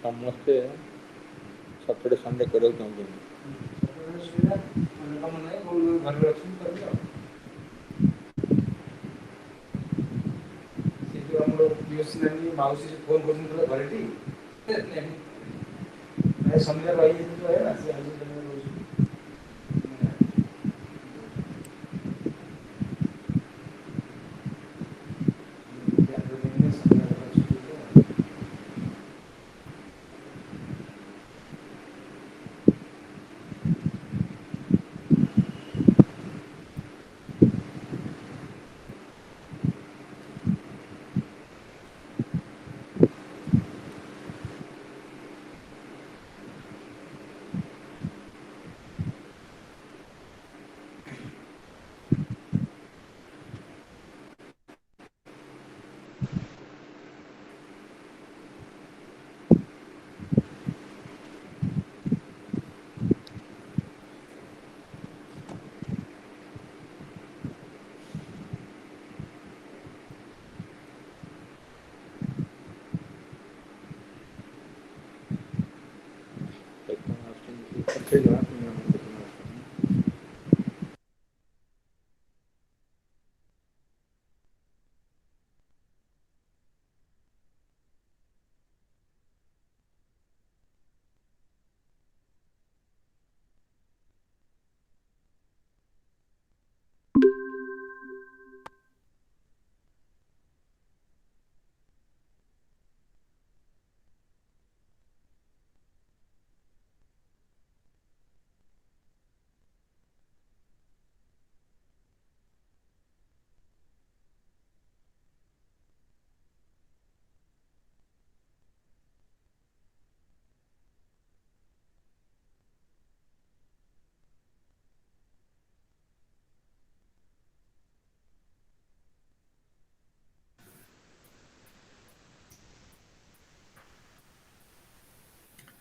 ସମସ୍ତେ Saturday Sunday କରିବାକୁ ଚାହୁଁଛନ୍ତି। ମାଉସୀ ଫୋନ କରୁଛନ୍ତି ଘରେଟି ସନ୍ଧ୍ୟା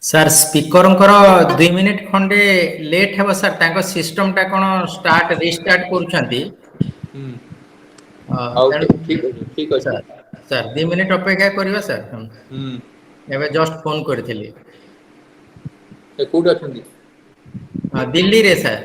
सर स्पीकर 2 मिनिट खंडे लेट हे सर तांको सिस्टम टा कोन स्टार्ट रिस्टार्ट करूछंती ठीक सर अछि सर 2 मिनिट अपेक्षा करिवा सर एबे जस्ट फोन करथिली ए कोड अछंती हां दिल्ली रे सर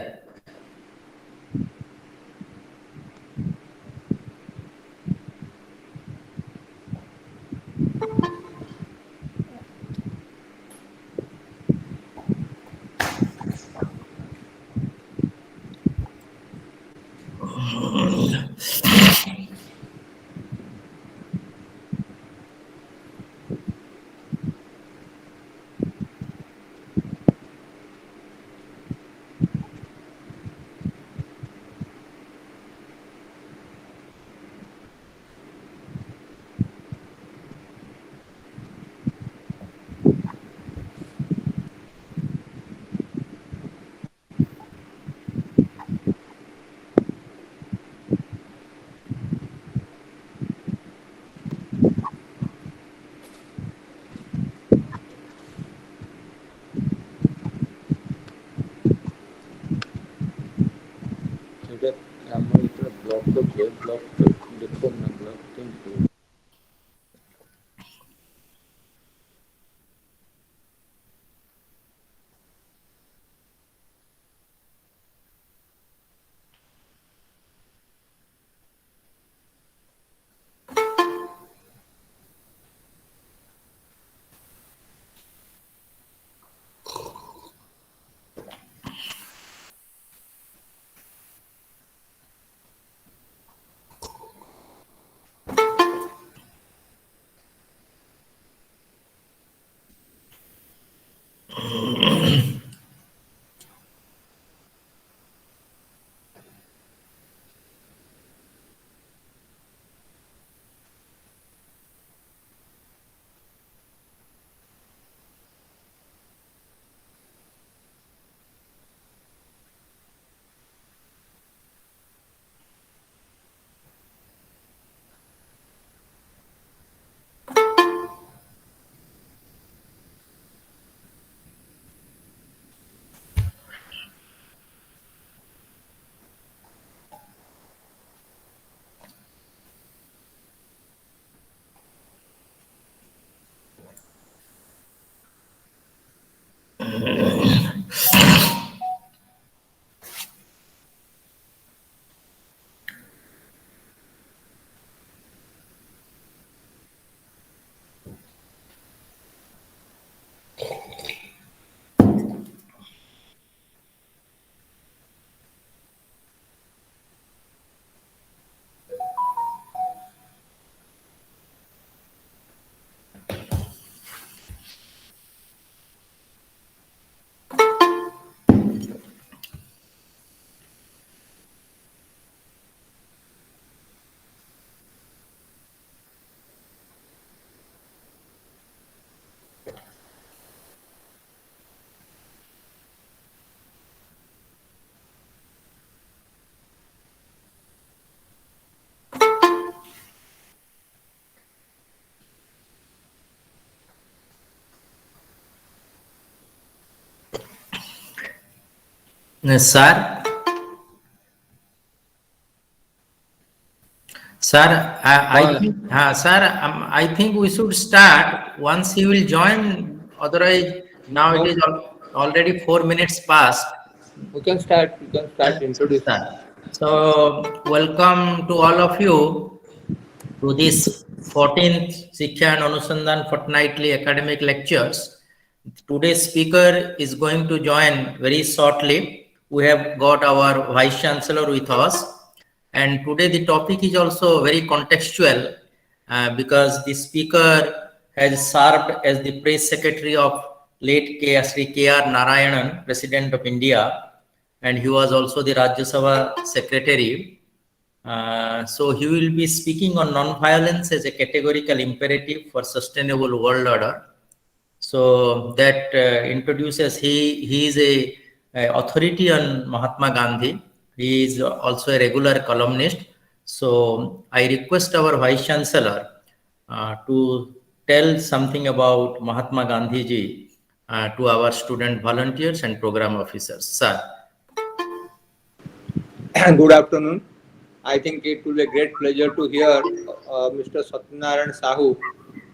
ଆମର ଯେତେବେଳେ ବ୍ଲକ କରୁଛେ ବ୍ଲକ ଦେଖୁନା ବ୍ଲକ କେମିତି Sir, sir, I think we should start once he will join. Otherwise, now it No, is already 4 minutes past. we can start. You can start introducing. Sir. So, welcome to all of you to this 14th Siksha and Anusandhan Fortnightly academic lectures. Today's speaker is going to join very shortly. We have got our Vice Chancellor with us. And today the topic is also very contextual because the speaker has served as the press secretary of late Shri KR Narayanan, President of India, and he was also the Rajya Sabha secretary. So he will be speaking on non-violence as a categorical imperative for sustainable world order. So that introduces he is a authority on Mahatma Gandhi. He is also a regular columnist. So I request our Vice Chancellor to tell something about Mahatma Gandhi ji to our student volunteers and program officers. Sir. Good afternoon. I think it will be a great pleasure to hear Mr. Satyanarayana Sahu,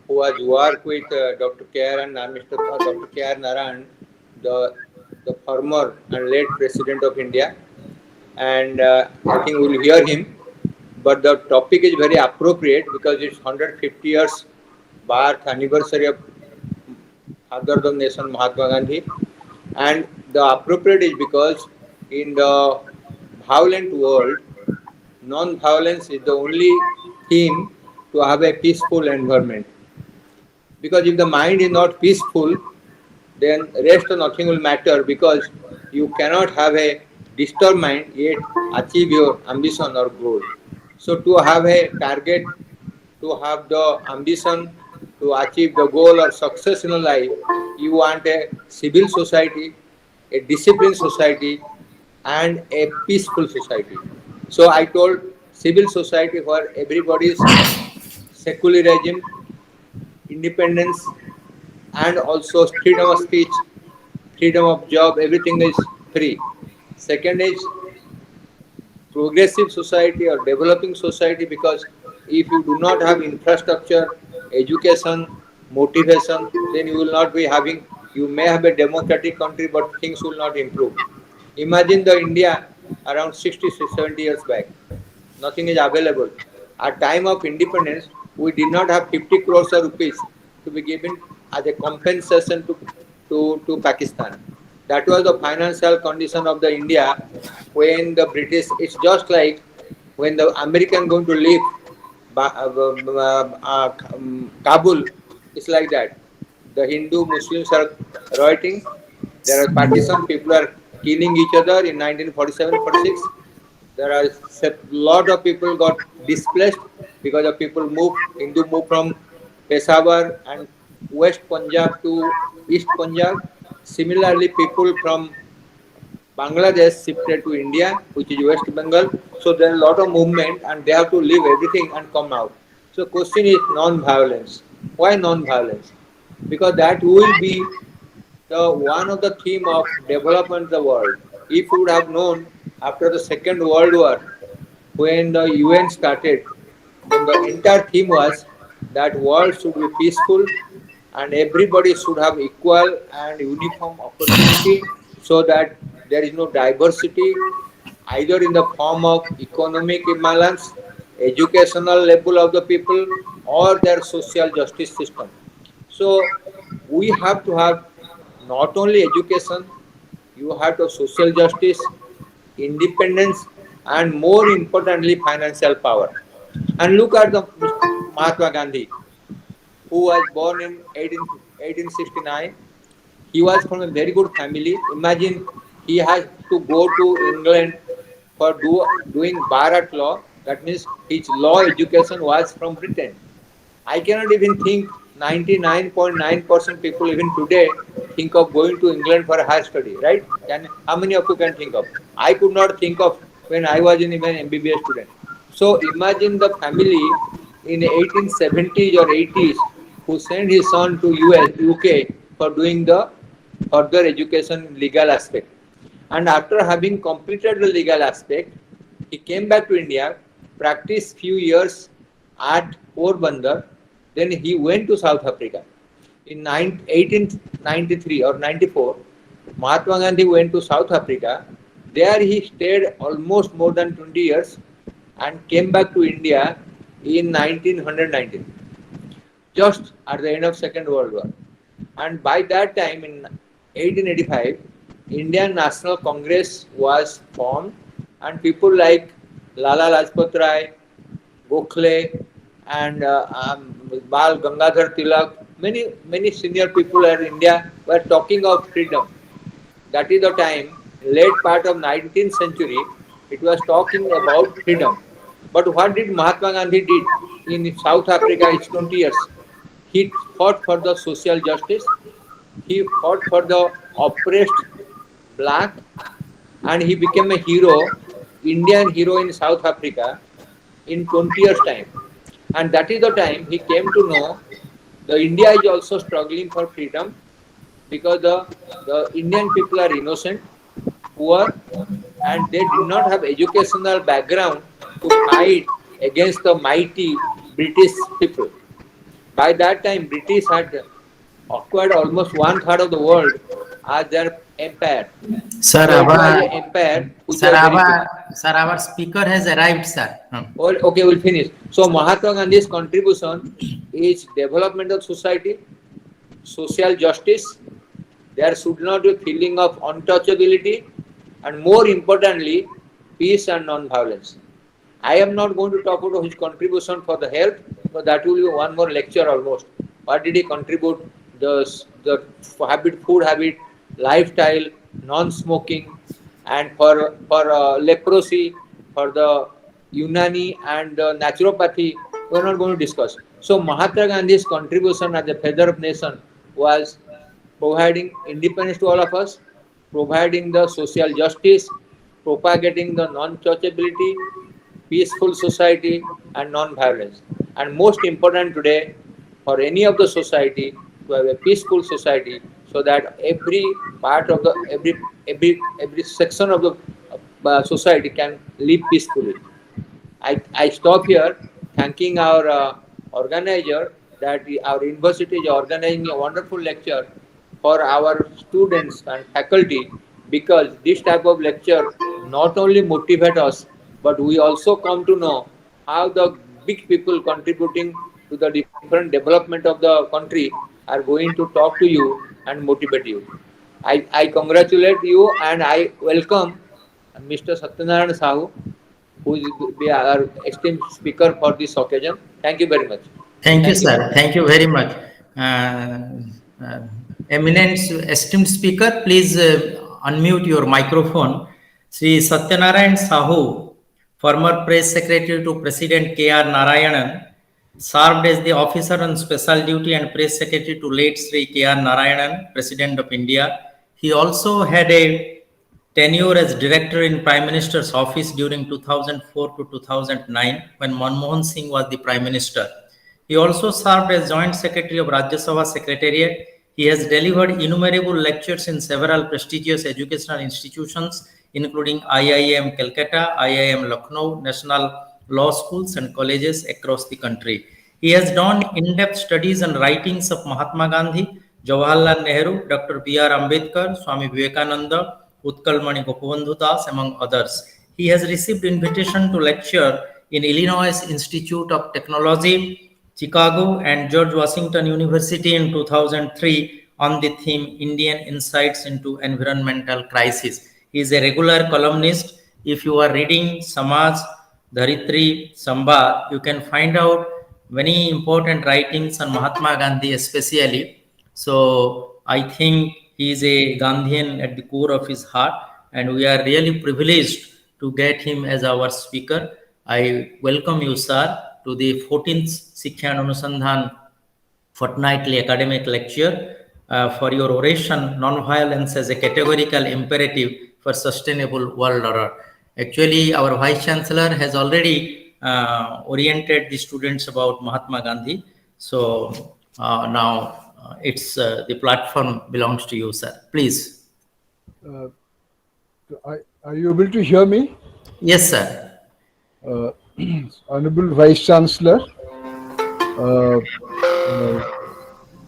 who has worked with Dr. KR and Dr. KR Narayanan, the former and late President of India, and I think we will hear him. But the topic is very appropriate because it's 150 years birth anniversary of Father of the Nation Mahatma Gandhi, and the appropriate is because in the violent world, non-violence is the only theme to have a peaceful environment. Because if the mind is not peaceful, then rest of nothing will matter, because you cannot have a disturbed mind yet achieve your ambition or goal. So to have a target, to have the ambition to achieve the goal or success in life, you want a civil society, a disciplined society, and a peaceful society. So I told civil society where everybody's secularism, independence, and also freedom of speech, freedom of job, everything is free. Second is progressive society or developing society, because if you do not have infrastructure, education, motivation, then you will not be having, you may have a democratic country, but things will not improve. Imagine the India around 60, 70 years back. Nothing is available. At time of independence, we did not have 50 crores of rupees to be given as a compensation to Pakistan. That was the financial condition of the India when the British, it's just like when the American going to leave Kabul, it's like that. The Hindu Muslims are rioting, there are partition, people are killing each other in 1947-46. There are a lot of people got displaced because of people Hindu moved from Peshawar and West Punjab to East Punjab. Similarly, people from Bangladesh shifted to India, which is West Bengal. So there are a lot of movement and they have to leave everything and come out. So question is non-violence. Why non-violence? Because that will be the one of the theme of development of the world. If you would have known after the Second World War, when the UN started, then the entire theme was that world should be peaceful and everybody should have equal and uniform opportunity, so that there is no diversity either in the form of economic imbalance, educational level of the people, or their social justice system. So we have to have not only education, you have to social justice, independence, and more importantly, financial power. And look at the Mahatma Gandhi, who was born in 1869. He was from a very good family. Imagine he has to go to England for doing Bharat law. That means his law education was from Britain. I cannot even think 99.9% people even today think of going to England for a higher study, right? How many of you can think of? I could not think of when I was in even MBBS student. So imagine the family in 1870s or 80s who sent his son to US, UK for doing the further education legal aspect. And after having completed the legal aspect, he came back to India, practiced few years at Porbandar, then he went to South Africa. In 1893 or 94, Mahatma Gandhi went to South Africa. There he stayed almost more than 20 years and came back to India in 1919, just at the end of Second World War. And by that time, in 1885, Indian National Congress was formed, and people like Lala Lajpat Rai, Gokhale, and Bal Gangadhar Tilak, many senior people in India were talking of freedom. That is the time, late part of 19th century, it was talking about freedom. But what did Mahatma Gandhi did in South Africa? It's 20 years. He fought for the social justice. He fought for the oppressed black, and he became a hero, Indian hero in South Africa in 20 years time. And that is the time he came to know the India is also struggling for freedom, because the Indian people are innocent, poor, and they did not have educational background to fight against the mighty British people. By that time, British had acquired almost one third of the world as their empire. Sir, So it was an empire which was very big. sir, our speaker has arrived, sir. Well, okay, we'll finish. So Mahatma Gandhi's contribution is development of society, social justice. There should not be feeling of untouchability, and more importantly, peace and non-violence. I am not going to talk about his contribution for the health, but that will be one more lecture almost. What did he contribute? The food habit, lifestyle, non-smoking, and for leprosy, for the Unani and naturopathy, we are not going to discuss. So Mahatma Gandhi's contribution as a feather of nation was providing independence to all of us, providing the social justice, propagating the non-touchability, peaceful society, and non-violence. And most important today, for any of the society, to have a peaceful society, so that every part of the every section of the society can live peacefully. I stop here, thanking our organizer that our university is organizing a wonderful lecture for our students and faculty, because this type of lecture not only motivate us, but we also come to know how the big people contributing to the different development of the country are going to talk to you and motivate you. I congratulate you, and I welcome Mr. Satyanarayana Sahu, who is our esteemed speaker for this occasion. Thank you very much. Thank you, sir. Thank you very much. Eminent esteemed speaker, please unmute your microphone. Shri Satyanarayana Sahu, former press secretary to President KR Narayanan, served as the officer on special duty and press secretary to late Shri KR Narayanan, President of India. He also had a tenure as director in Prime Minister's office during 2004 to 2009 when Manmohan Singh was the Prime Minister. He also served as Joint Secretary of Rajya Sabha Secretariat. He has delivered innumerable lectures in several prestigious educational institutions, including IIM Calcutta, IIM Lucknow, National Law Schools and colleges across the country. He has done in-depth studies and writings of Mahatma Gandhi, Jawaharlal Nehru, Dr. BR Ambedkar, Swami Vivekananda, Utkal Mani, Gopabhandu, among others. He has received invitation to lecture in Illinois Institute of Technology, Chicago, and George Washington University in 2003 on the theme Indian Insights into Environmental Crisis. He is a regular columnist. If you are reading Samaj, Dharitri, Sambha, you can find out many important writings on Mahatma Gandhi especially. So I think he is a Gandhian at the core of his heart, and we are really privileged to get him as our speaker. I welcome you, sir, to the 14th Siksha and Anusandhan Fortnightly academic lecture for your oration, Nonviolence as a Categorical Imperative for Sustainable World Order. Actually, our Vice Chancellor has already oriented the students about Mahatma Gandhi. So now it's the platform belongs to you, sir. Please. Are you able to hear me? Yes, sir. Uh, Honorable Vice Chancellor, uh, uh,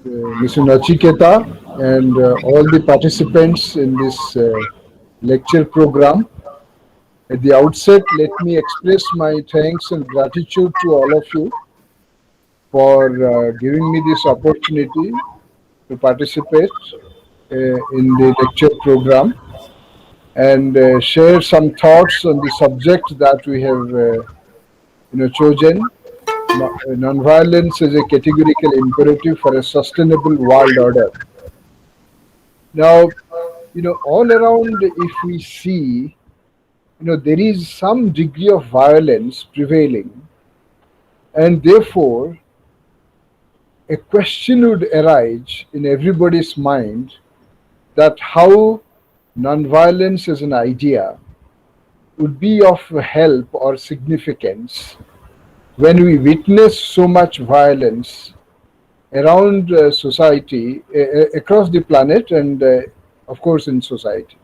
Mr. Nachiketa, and all the participants in this lecture program. At the outset, let me express my thanks and gratitude to all of you for giving me this opportunity to participate in the lecture program and share some thoughts on the subject that we have chosen. Nonviolence is a categorical imperative for a sustainable world order. Now, all around, if we see, there is some degree of violence prevailing, and therefore, a question would arise in everybody's mind that how nonviolence as an idea would be of help or significance when we witness so much violence around society, across the planet, and of course in society.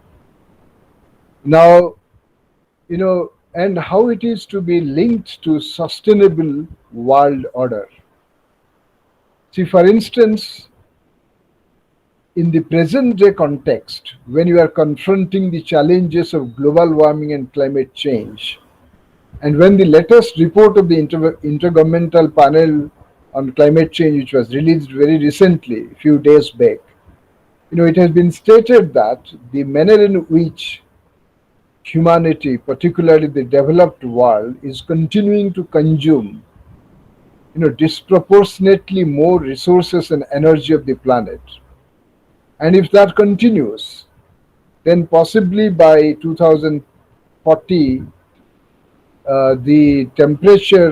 Now, and how it is to be linked to sustainable world order. See, for instance, in the present day context, when you are confronting the challenges of global warming and climate change, and when the latest report of the Intergovernmental Panel on Climate Change, which was released very recently, a few days back, it has been stated that the manner in which humanity, particularly the developed world, is continuing to consume, disproportionately more resources and energy of the planet. And if that continues, then possibly by 2040, the temperature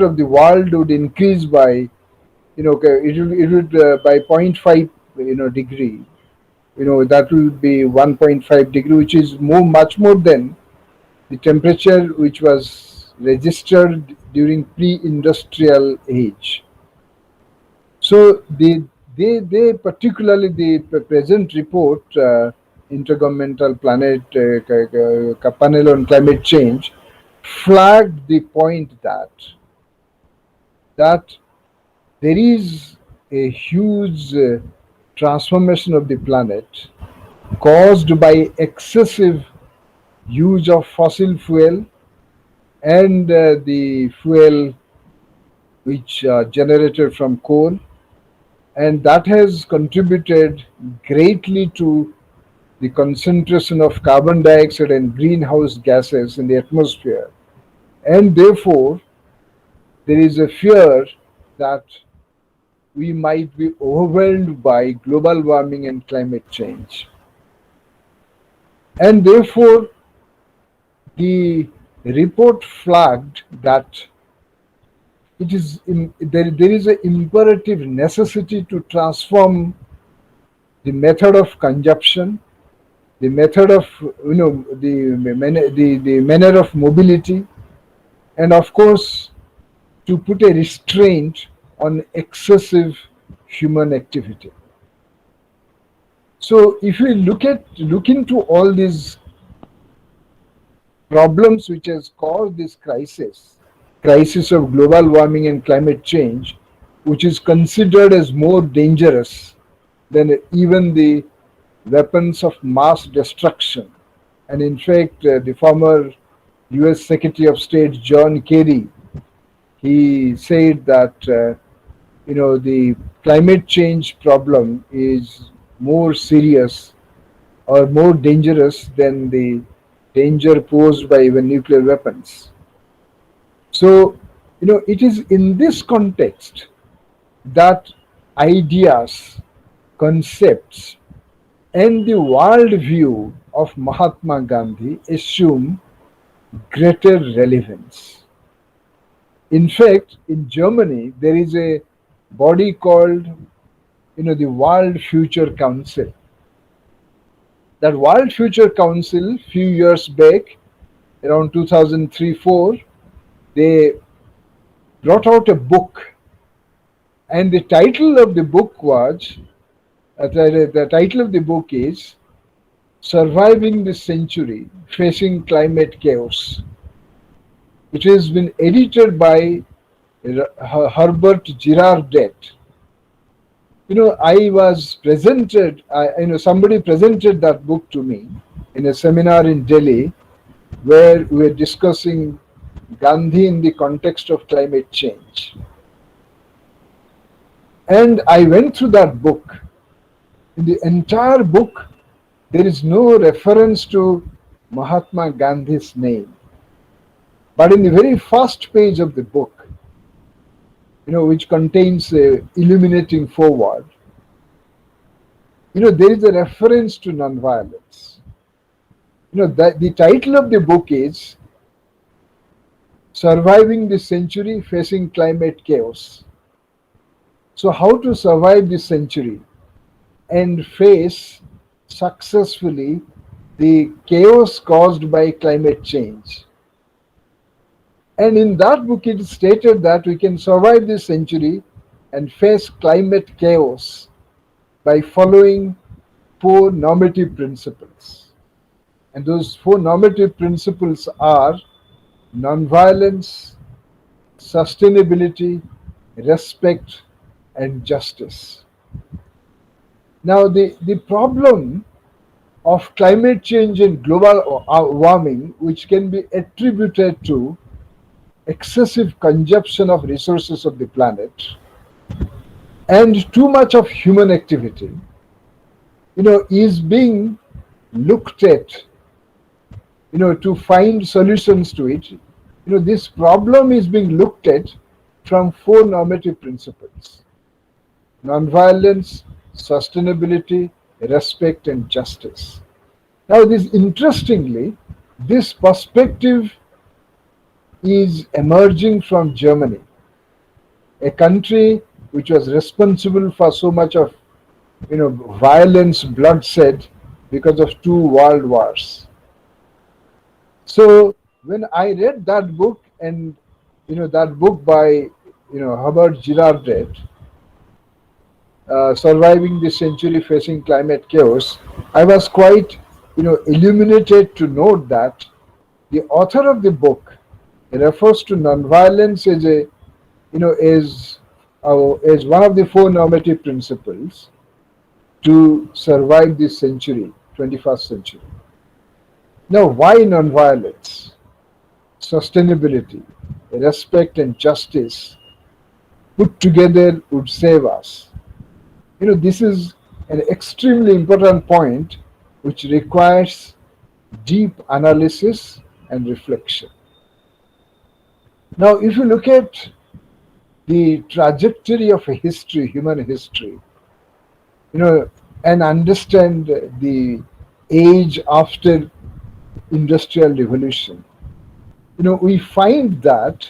of the world would increase by, it would by 0.5, degree. That will be 1.5 degree, which is much more than the temperature which was registered during pre-industrial age. So they particularly the present report, Intergovernmental Panel on Climate Change, flagged the point that there is a huge transformation of the planet caused by excessive use of fossil fuel and the fuel which generated from coal, and that has contributed greatly to the concentration of carbon dioxide and greenhouse gases in the atmosphere. And therefore, there is a fear that we might be overwhelmed by global warming and climate change. And therefore, the report flagged that there is an imperative necessity to transform the method of consumption, the method of the manner of mobility, and of course to put a restraint on excessive human activity. So if we look into all these problems which has caused this crisis of global warming and climate change, which is considered as more dangerous than even the weapons of mass destruction. And in fact, the former US Secretary of State John Kerry, he said that the climate change problem is more serious or more dangerous than the danger posed by even nuclear weapons. So, it is in this context that ideas, concepts, and the worldview of Mahatma Gandhi assume greater relevance. In fact, in Germany, there is a body called, the World Future Council. That World Future Council, few years back, around 2003-4, they brought out a book, and the title of the book was, the title of the book is Surviving this Century, Facing Climate Chaos. It has been edited by Herbert Girardet. I was presented, somebody presented that book to me in a seminar in Delhi where we were discussing Gandhi in the context of climate change. And I went through that book. In the entire book, there is no reference to Mahatma Gandhi's name. But in the very first page of the book, which contains a illuminating foreword, there is a reference to nonviolence. The title of the book is Surviving the Century, Facing Climate Chaos. So how to survive this century and face successfully the chaos caused by climate change. And in that book it is stated that we can survive this century and face climate chaos by following 4 normative principles. And those 4 normative principles are nonviolence, sustainability, respect, and justice. Now, the problem of climate change and global warming, which can be attributed to excessive consumption of resources of the planet and too much of human activity, is being looked at, to find solutions to it. This problem is being looked at from 4 normative principles: nonviolence, sustainability, respect, and justice. Now, interestingly, this perspective is emerging from Germany, a country which was responsible for so much of violence, bloodshed because of 2 world wars. So when I read that book, and that book by Herbert Girardet, Surviving the Century, Facing Climate Chaos, I was quite illuminated to note that the author of the book refers to nonviolence as one of the 4 normative principles to survive this century, 21st century. Now, why nonviolence, sustainability, respect, and justice put together would save us? This is an extremely important point which requires deep analysis and reflection. Now, if you look at the trajectory of a history, human history, and understand the age after industrial revolution, we find that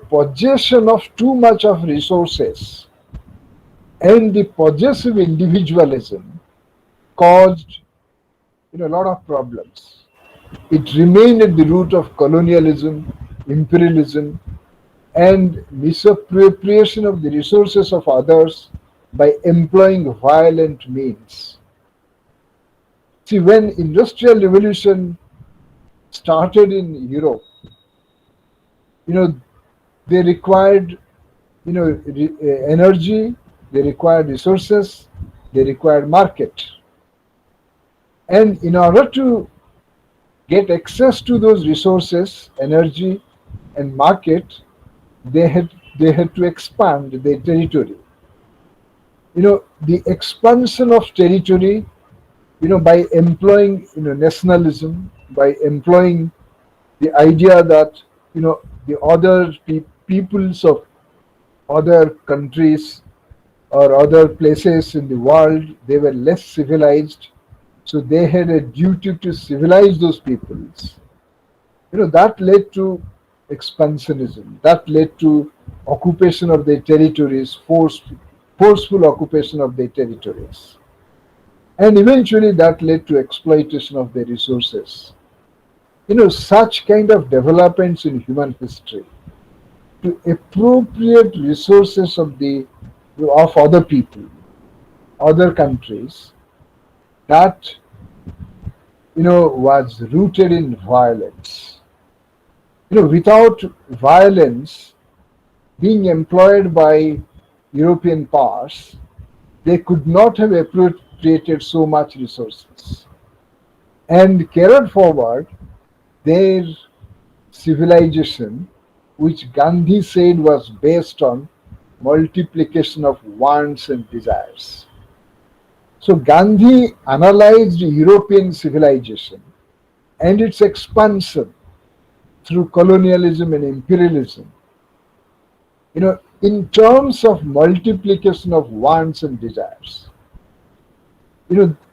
possession of too much of resources and the possessive individualism caused a lot of problems. It remained at the root of colonialism, imperialism, and misappropriation of the resources of others by employing violent means. See, when industrial revolution started in Europe, they required energy, they required resources, they required market. And in order to get access to those resources, energy, and market, they had to expand their territory. The expansion of territory, by employing nationalism, by employing the idea that the other peoples of other countries or other places in the world, they were less civilized, so they had a duty to civilize those peoples. That led to expansionism, that led to occupation of their territories, forceful occupation of their territories. And eventually that led to exploitation of their resources. Such kind of developments in human history, to appropriate resources of other people, other countries, that was rooted in violence. Without violence being employed by European powers, they could not have appropriated so much resources and carried forward their civilization, which Gandhi said was based on multiplication of wants and desires. So Gandhi analyzed European civilization and its expansion through colonialism and imperialism, in terms of multiplication of wants and desires.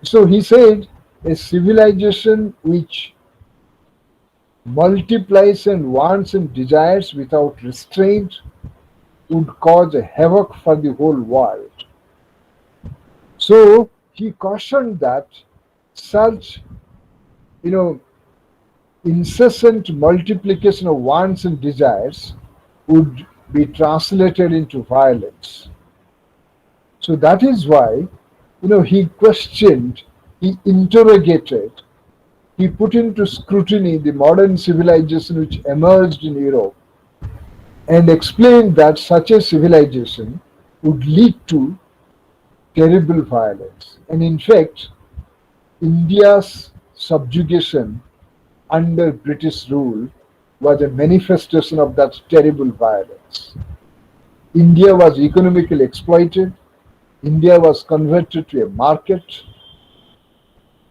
So he said a civilization which multiplies and wants and desires without restraint would cause a havoc for the whole world. So he cautioned that such, incessant multiplication of wants and desires would be translated into violence. So that is why, he questioned, he interrogated, he put into scrutiny the modern civilization which emerged in Europe and explained that such a civilization would lead to terrible violence. And in fact, India's subjugation under British rule was a manifestation of that terrible violence. India was economically exploited. India was converted to a market.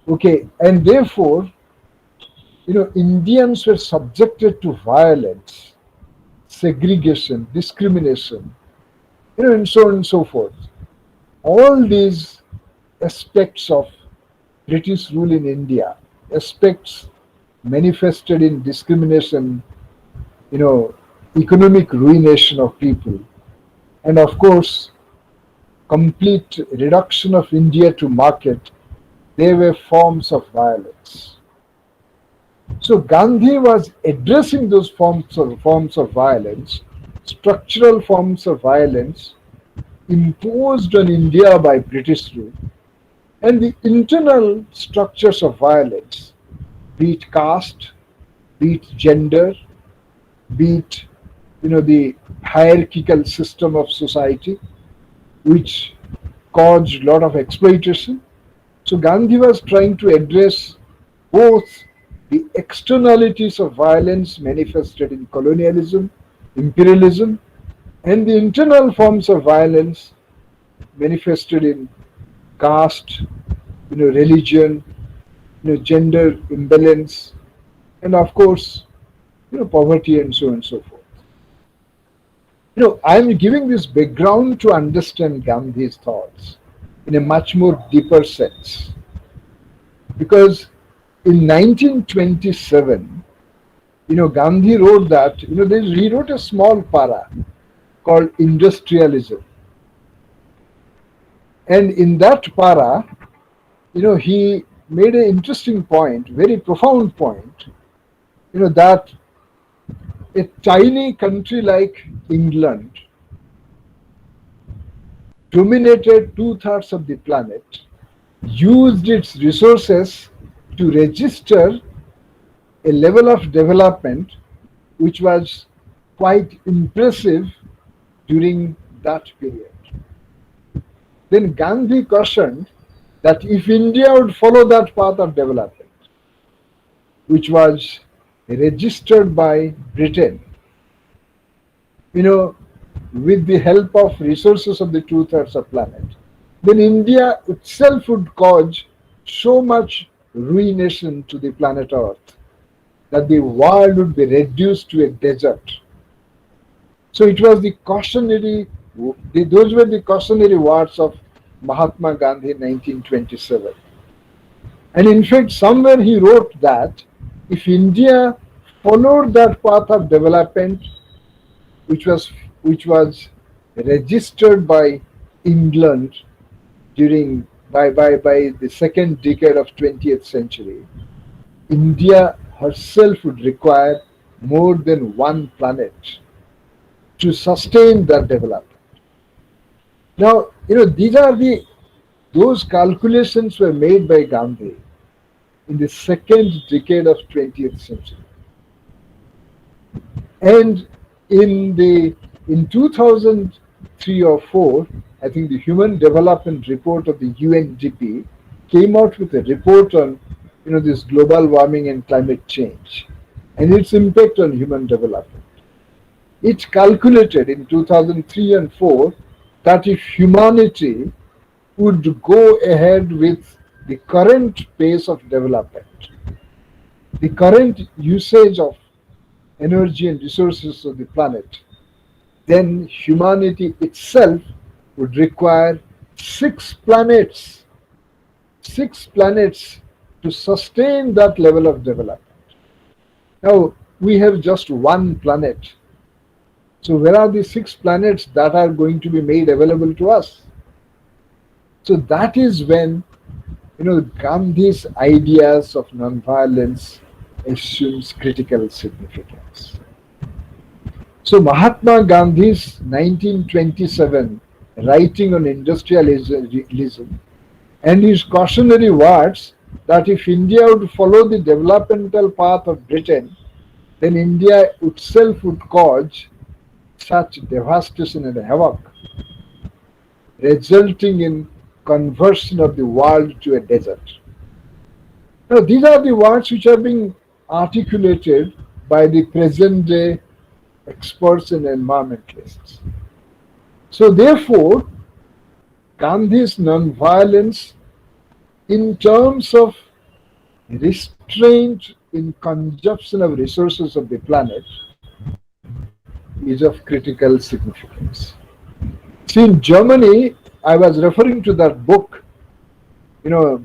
Okay, and therefore, Indians were subjected to violence, segregation, discrimination, and so on and so forth. All these aspects of British rule in India, aspects manifested in discrimination, economic ruination of people, and of course, complete reduction of India to market, they were forms of violence. So Gandhi was addressing those forms of violence, structural forms of violence imposed on India by British rule, and the internal structures of violence, be it caste, be it gender, be it the hierarchical system of society, which caused a lot of exploitation. So Gandhi was trying to address both the externalities of violence manifested in colonialism, imperialism, and the internal forms of violence manifested in caste, religion, gender imbalance, and of course, poverty and so on and so forth. I'm giving this background to understand Gandhi's thoughts in a much more deeper sense. Because in 1927, Gandhi wrote that, he wrote a small para called Industrialism. And in that para, he made an interesting point, very profound point, that a tiny country like England dominated 2/3 of the planet, used its resources to register a level of development which was quite impressive during that period. Then Gandhi cautioned that if India would follow that path of development, which was registered by Britain, with the help of resources of the 2/3 of planet, then India itself would cause so much ruination to the planet Earth that the world would be reduced to a desert. So it was those were the cautionary words of Mahatma Gandhi in 1927. And in fact, somewhere he wrote that if India followed that path of development, which was registered by England by the second decade of 20th century, India herself would require more than one planet to sustain that development. Now, those calculations were made by Gandhi. in the second decade of 20th century. And in 2003 or 4, I think the Human Development Report of the UNDP came out with a report on this global warming and climate change and its impact on human development. It calculated in 2003 and 4 that if humanity would go ahead with the current pace of development, the current usage of energy and resources of the planet, then humanity itself would require 6 planets to sustain that level of development. Now, we have just one planet. So where are the 6 planets that are going to be made available to us? So that is when Gandhi's ideas of nonviolence assumes critical significance. So Mahatma Gandhi's 1927 writing on industrialism and his cautionary words that if India would follow the developmental path of Britain, then India itself would cause such devastation and havoc, resulting in conversion of the world to a desert. Now, these are the words which are being articulated by the present day experts and environmentalists. So, therefore, Gandhi's nonviolence in terms of restraint in consumption of resources of the planet is of critical significance. See, in Germany, I was referring to that book, brought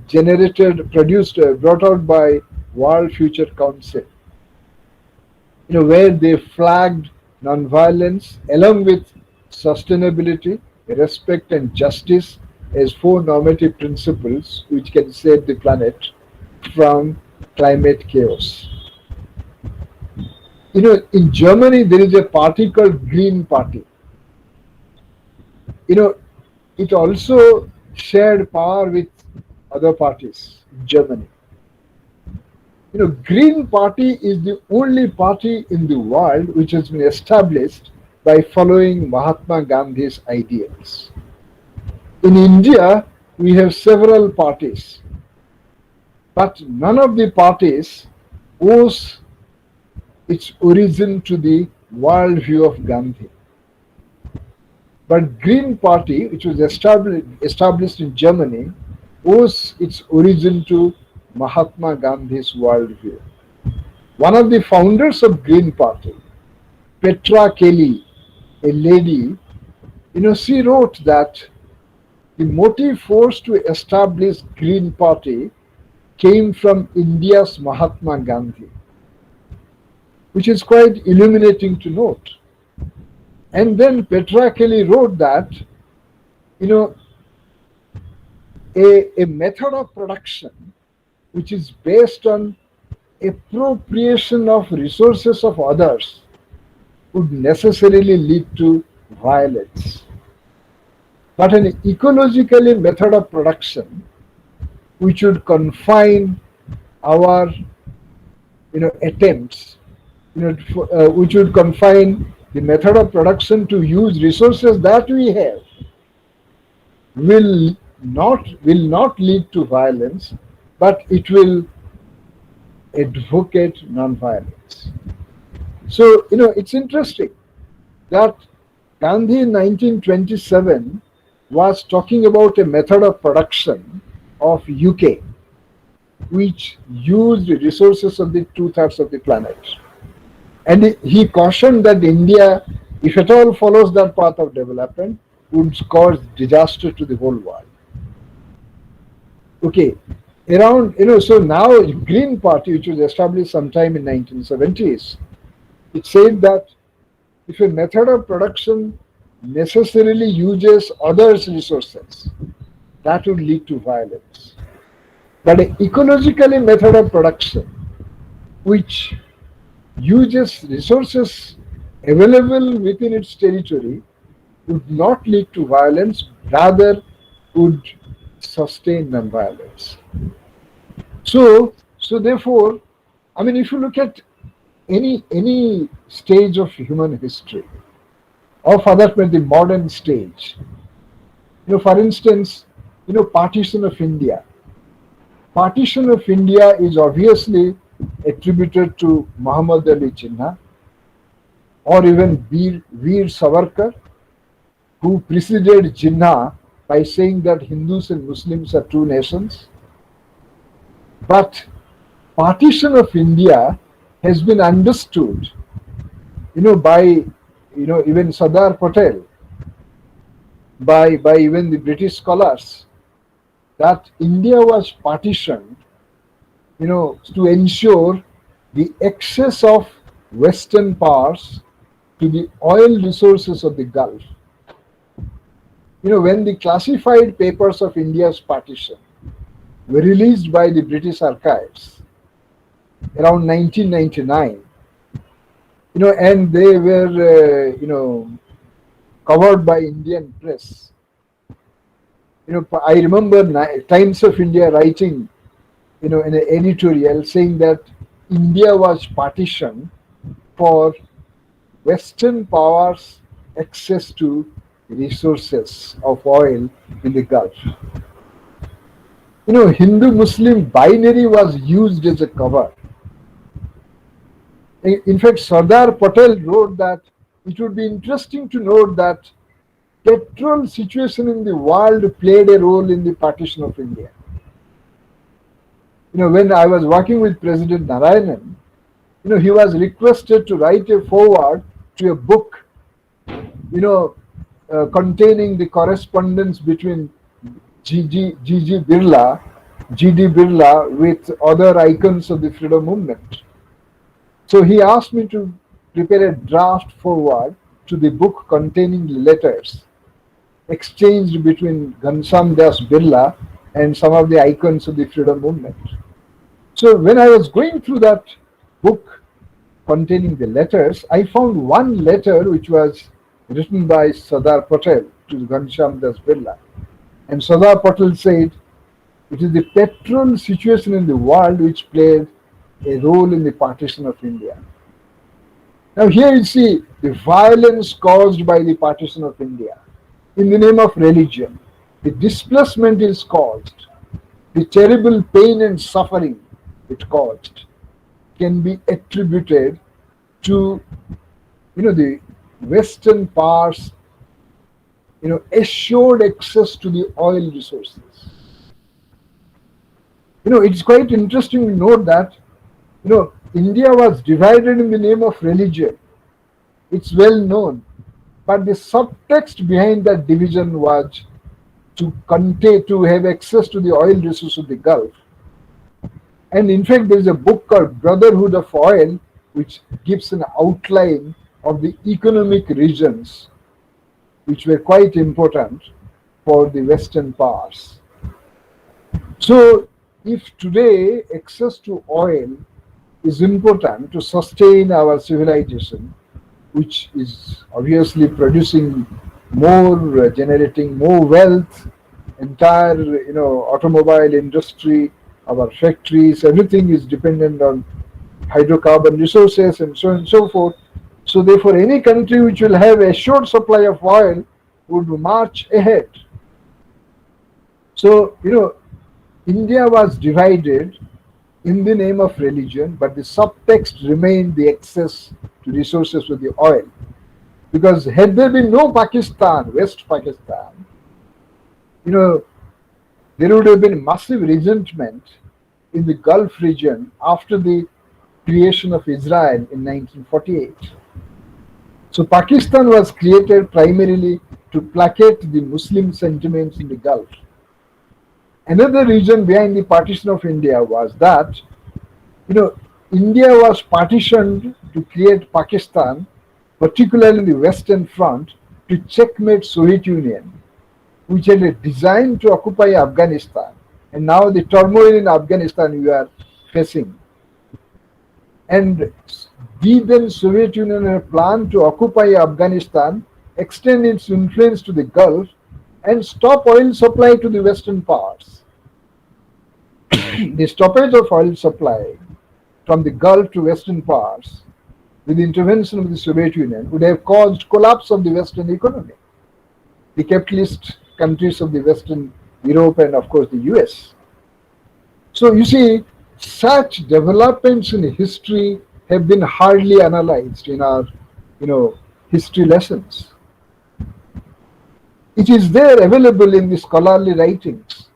out by World Future Council, where they flagged nonviolence along with sustainability, respect, and justice as 4 normative principles which can save the planet from climate chaos. In Germany, there is a party called Green Party. It also shared power with other parties in Germany. Green Party is the only party in the world which has been established by following Mahatma Gandhi's ideals. In India, we have several parties, but none of the parties owes its origin to the worldview of Gandhi. But Green Party, which was established in Germany, owes its origin to Mahatma Gandhi's worldview. One of the founders of Green Party, Petra Kelly, a lady, she wrote that the motive force to establish Green Party came from India's Mahatma Gandhi, which is quite illuminating to note. And then Petra Kelly wrote that, a method of production which is based on appropriation of resources of others would necessarily lead to violence. But an ecologically method of production which would confine our attempts, which would confine the method of production to use resources that we have, will not lead to violence, but it will advocate non-violence. So, it's interesting that Gandhi in 1927 was talking about a method of production of UK which used the resources of the 2/3 of the planet. And he cautioned that India, if at all follows that path of development, would cause disaster to the whole world. Okay, so now Green Party, which was established sometime in 1970s, it said that if a method of production necessarily uses others' resources, that would lead to violence. But an ecologically method of production which uses resources available within its territory would not lead to violence, rather would sustain non-violence. So So therefore, I mean, if you look at any stage of human history, or for that matter, the modern stage, for instance, partition of India. Partition of India is obviously attributed to Muhammad Ali Jinnah or even Veer Savarkar, who preceded Jinnah by saying that Hindus and Muslims are two nations. But partition of India has been understood, by even Sardar Patel, by even the British scholars, that India was partitioned, to ensure the access of Western powers to the oil resources of the Gulf. When the classified papers of India's partition were released by the British archives around 1999, and they were, covered by Indian press. I remember Times of India writing, in an editorial saying that India was partitioned for Western powers' access to resources of oil in the Gulf. Hindu-Muslim binary was used as a cover. In fact, Sardar Patel wrote that it would be interesting to note that petrol situation in the world played a role in the partition of India. When I was working with President Narayanan, he was requested to write a foreword to a book, containing the correspondence between GD Birla with other icons of the freedom movement. So he asked me to prepare a draft foreword to the book containing letters exchanged between Ghanshyam Das Birla and some of the icons of the freedom movement. So when I was going through that book containing the letters, I found one letter which was written by Sardar Patel to Ghanshyam Das Birla. And Sardar Patel said, it is the petrol situation in the world which played a role in the partition of India. Now here you see the violence caused by the partition of India in the name of religion. The displacement is caused. The terrible pain and suffering it caused can be attributed to, the Western powers, assured access to the oil resources. It's quite interesting to note that, India was divided in the name of religion. It's well known. But the subtext behind that division was to have access to the oil resources of the Gulf. And in fact, there is a book called Brotherhood of Oil, which gives an outline of the economic regions which were quite important for the Western powers. So, if today access to oil is important to sustain our civilization, which is obviously producing more, generating more wealth, entire, automobile industry, our factories, everything is dependent on hydrocarbon resources and so on and so forth. So therefore, any country which will have a short supply of oil would march ahead. So, India was divided in the name of religion, but the subtext remained the access to resources with the oil. Because had there been no Pakistan, West Pakistan, there would have been massive resentment in the Gulf region after the creation of Israel in 1948. So Pakistan was created primarily to placate the Muslim sentiments in the Gulf. Another reason behind the partition of India was that, India was partitioned to create Pakistan, particularly the Western Front, to checkmate Soviet Union, which had a design to occupy Afghanistan. And now the turmoil in Afghanistan we are facing. And the then Soviet Union had planned to occupy Afghanistan, extend its influence to the Gulf, and stop oil supply to the Western powers. the stoppage of oil supply from the Gulf to Western parts with the intervention of the Soviet Union would have caused collapse of the Western economy, the capitalist countries of the Western Europe and of course the US. So you see, such developments in history have been hardly analyzed in our, history lessons. It is there available in the scholarly writings,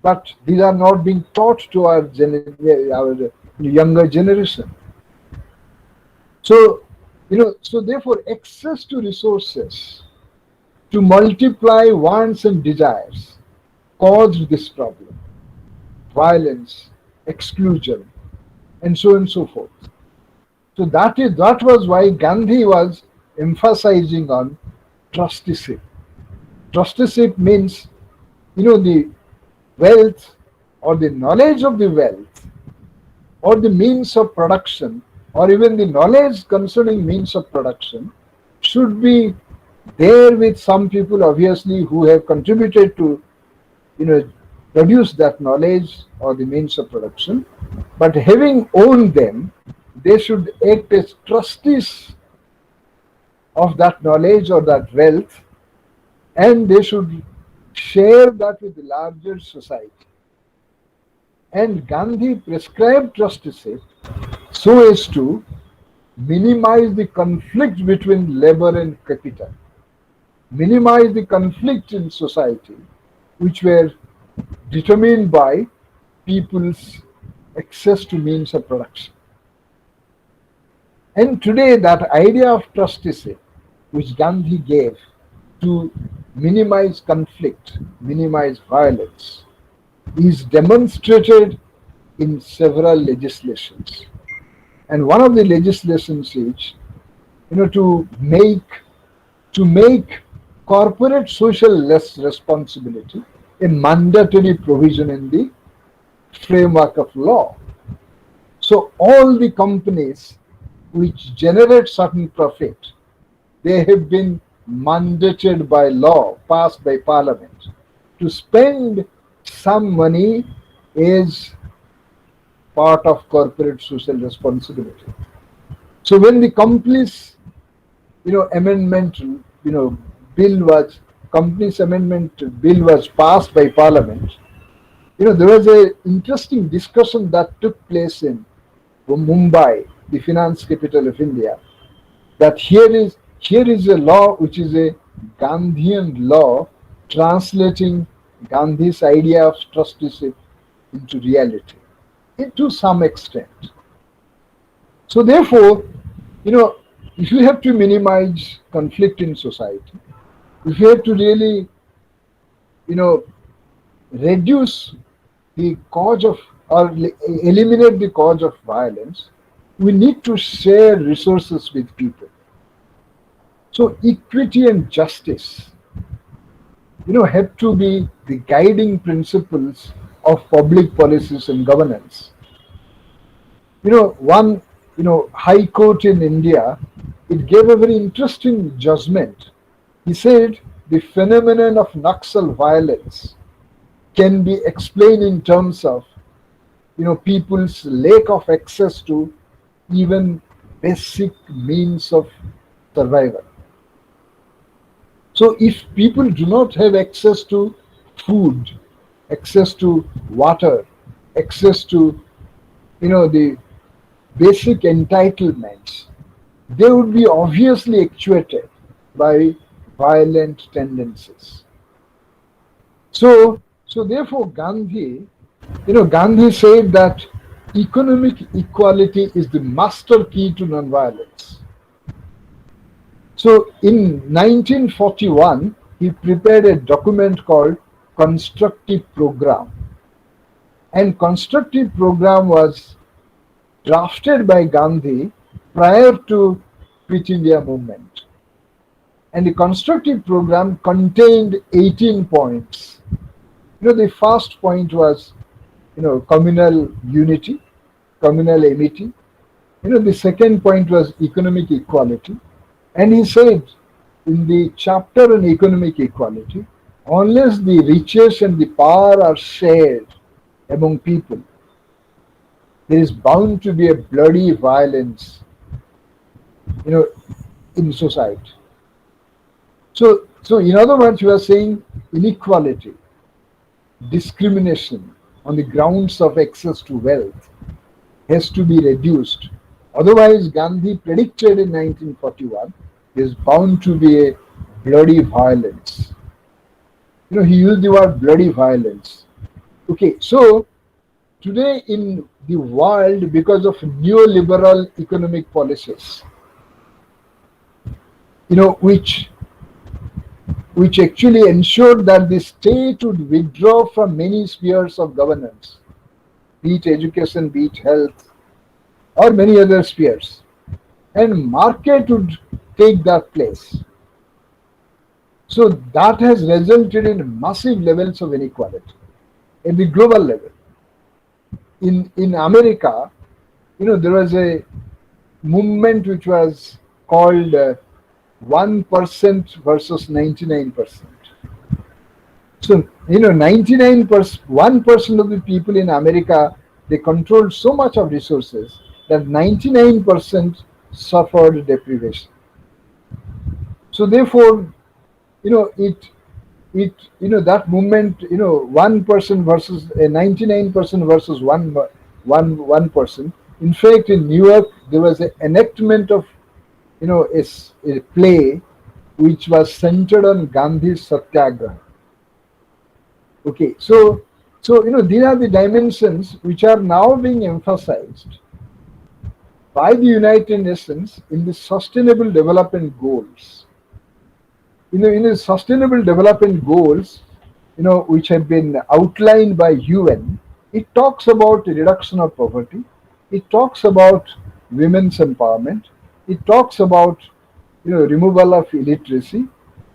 but these are not being taught to our younger generation. So, so therefore, access to resources to multiply wants and desires caused this problem: violence, exclusion, and so on and so forth. So that was why Gandhi was emphasizing on trusteeship. Trusteeship means, the wealth or the knowledge of the wealth or the means of production or even the knowledge concerning means of production should be there with some people, obviously, who have contributed to, produce that knowledge or the means of production. But having owned them, they should act as trustees of that knowledge or that wealth, and they should share that with the larger society. And Gandhi prescribed trusteeship so as to minimize the conflict between labor and capital, minimize the conflict in society which were determined by people's access to means of production. And today that idea of trusteeship which Gandhi gave to minimize conflict, minimize violence, is demonstrated in several legislations. And one of the legislations is, to make corporate social responsibility a mandatory provision in the framework of law. So all the companies which generate certain profit, they have been mandated by law passed by parliament to spend some money as part of corporate social responsibility. So when the companies, amendment, companies amendment bill was passed by parliament, there was a interesting discussion that took place in Mumbai, the finance capital of India, that here is a law which is a Gandhian law translating Gandhi's idea of trusteeship into reality, to some extent. So therefore, if you have to minimize conflict in society, if you have to really, reduce the cause of or eliminate the cause of violence, we need to share resources with people. So equity and justice, have to be the guiding principles of public policies and governance. One, High Court in India, it gave a very interesting judgment. He said the phenomenon of Naxal violence can be explained in terms of, people's lack of access to even basic means of survival. So if people do not have access to food, access to water, access to, the basic entitlements, they would be obviously actuated by violent tendencies. So therefore Gandhi said that economic equality is the master key to nonviolence. So in 1941, he prepared a document called Constructive Program. And Constructive Program was drafted by Gandhi prior to Quit India movement. And the Constructive Program contained 18 points. The first point was, communal unity, communal amity. The second point was economic equality. And he said in the chapter on economic equality, unless the riches and the power are shared among people, there is bound to be a bloody violence, you know, in society. So in other words, you are saying inequality, discrimination on the grounds of access to wealth has to be reduced. Otherwise, Gandhi predicted in 1941 there is bound to be a bloody violence. He used the word bloody violence. Okay, so today in the world, because of neoliberal economic policies, which actually ensured that the state would withdraw from many spheres of governance, be it education, be it health, or many other spheres, and market would take that place. So that has resulted in massive levels of inequality at the global level. In America, there was a movement which was called 1% versus 99%. So 99%, 1% of the people in America, they controlled so much of resources that 99% suffered deprivation. So therefore, that movement, 1% versus 99% versus 1%. In fact, in New York, there was an enactment of, a play which was centered on Gandhi's Satyagraha. Okay, so these are the dimensions which are now being emphasized by the United Nations in the Sustainable Development Goals. In the Sustainable Development Goals, which have been outlined by UN, it talks about the reduction of poverty, it talks about women's empowerment, it talks about removal of illiteracy,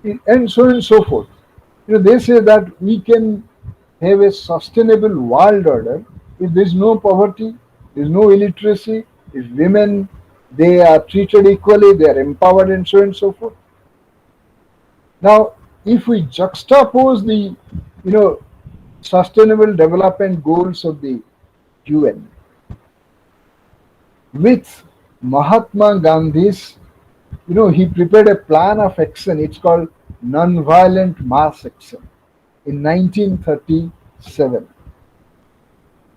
and so on and so forth. They say that we can have a sustainable world order if there is no poverty, there is no illiteracy, if women, they are treated equally, they are empowered, and so on and so forth. Now, if we juxtapose the sustainable development goals of the UN with Mahatma Gandhi's, he prepared a plan of action. It's called Nonviolent Mass Action in 1937.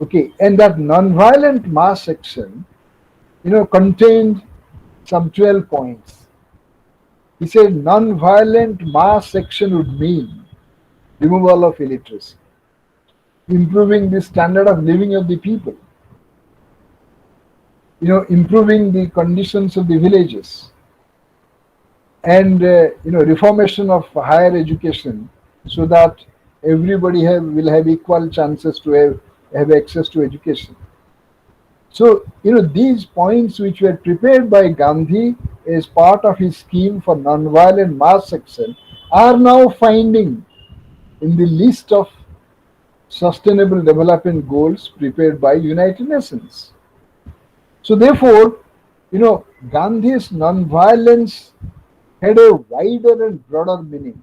Okay, and that Nonviolent Mass Action, contained some 12 points. He said non-violent mass action would mean removal of illiteracy, improving the standard of living of the people, improving the conditions of the villages, and reformation of higher education so that everybody will have equal chances to have access to education. So, these points which were prepared by Gandhi as part of his scheme for non-violent mass action are now finding in the list of sustainable development goals prepared by United Nations. So therefore, Gandhi's non-violence had a wider and broader meaning.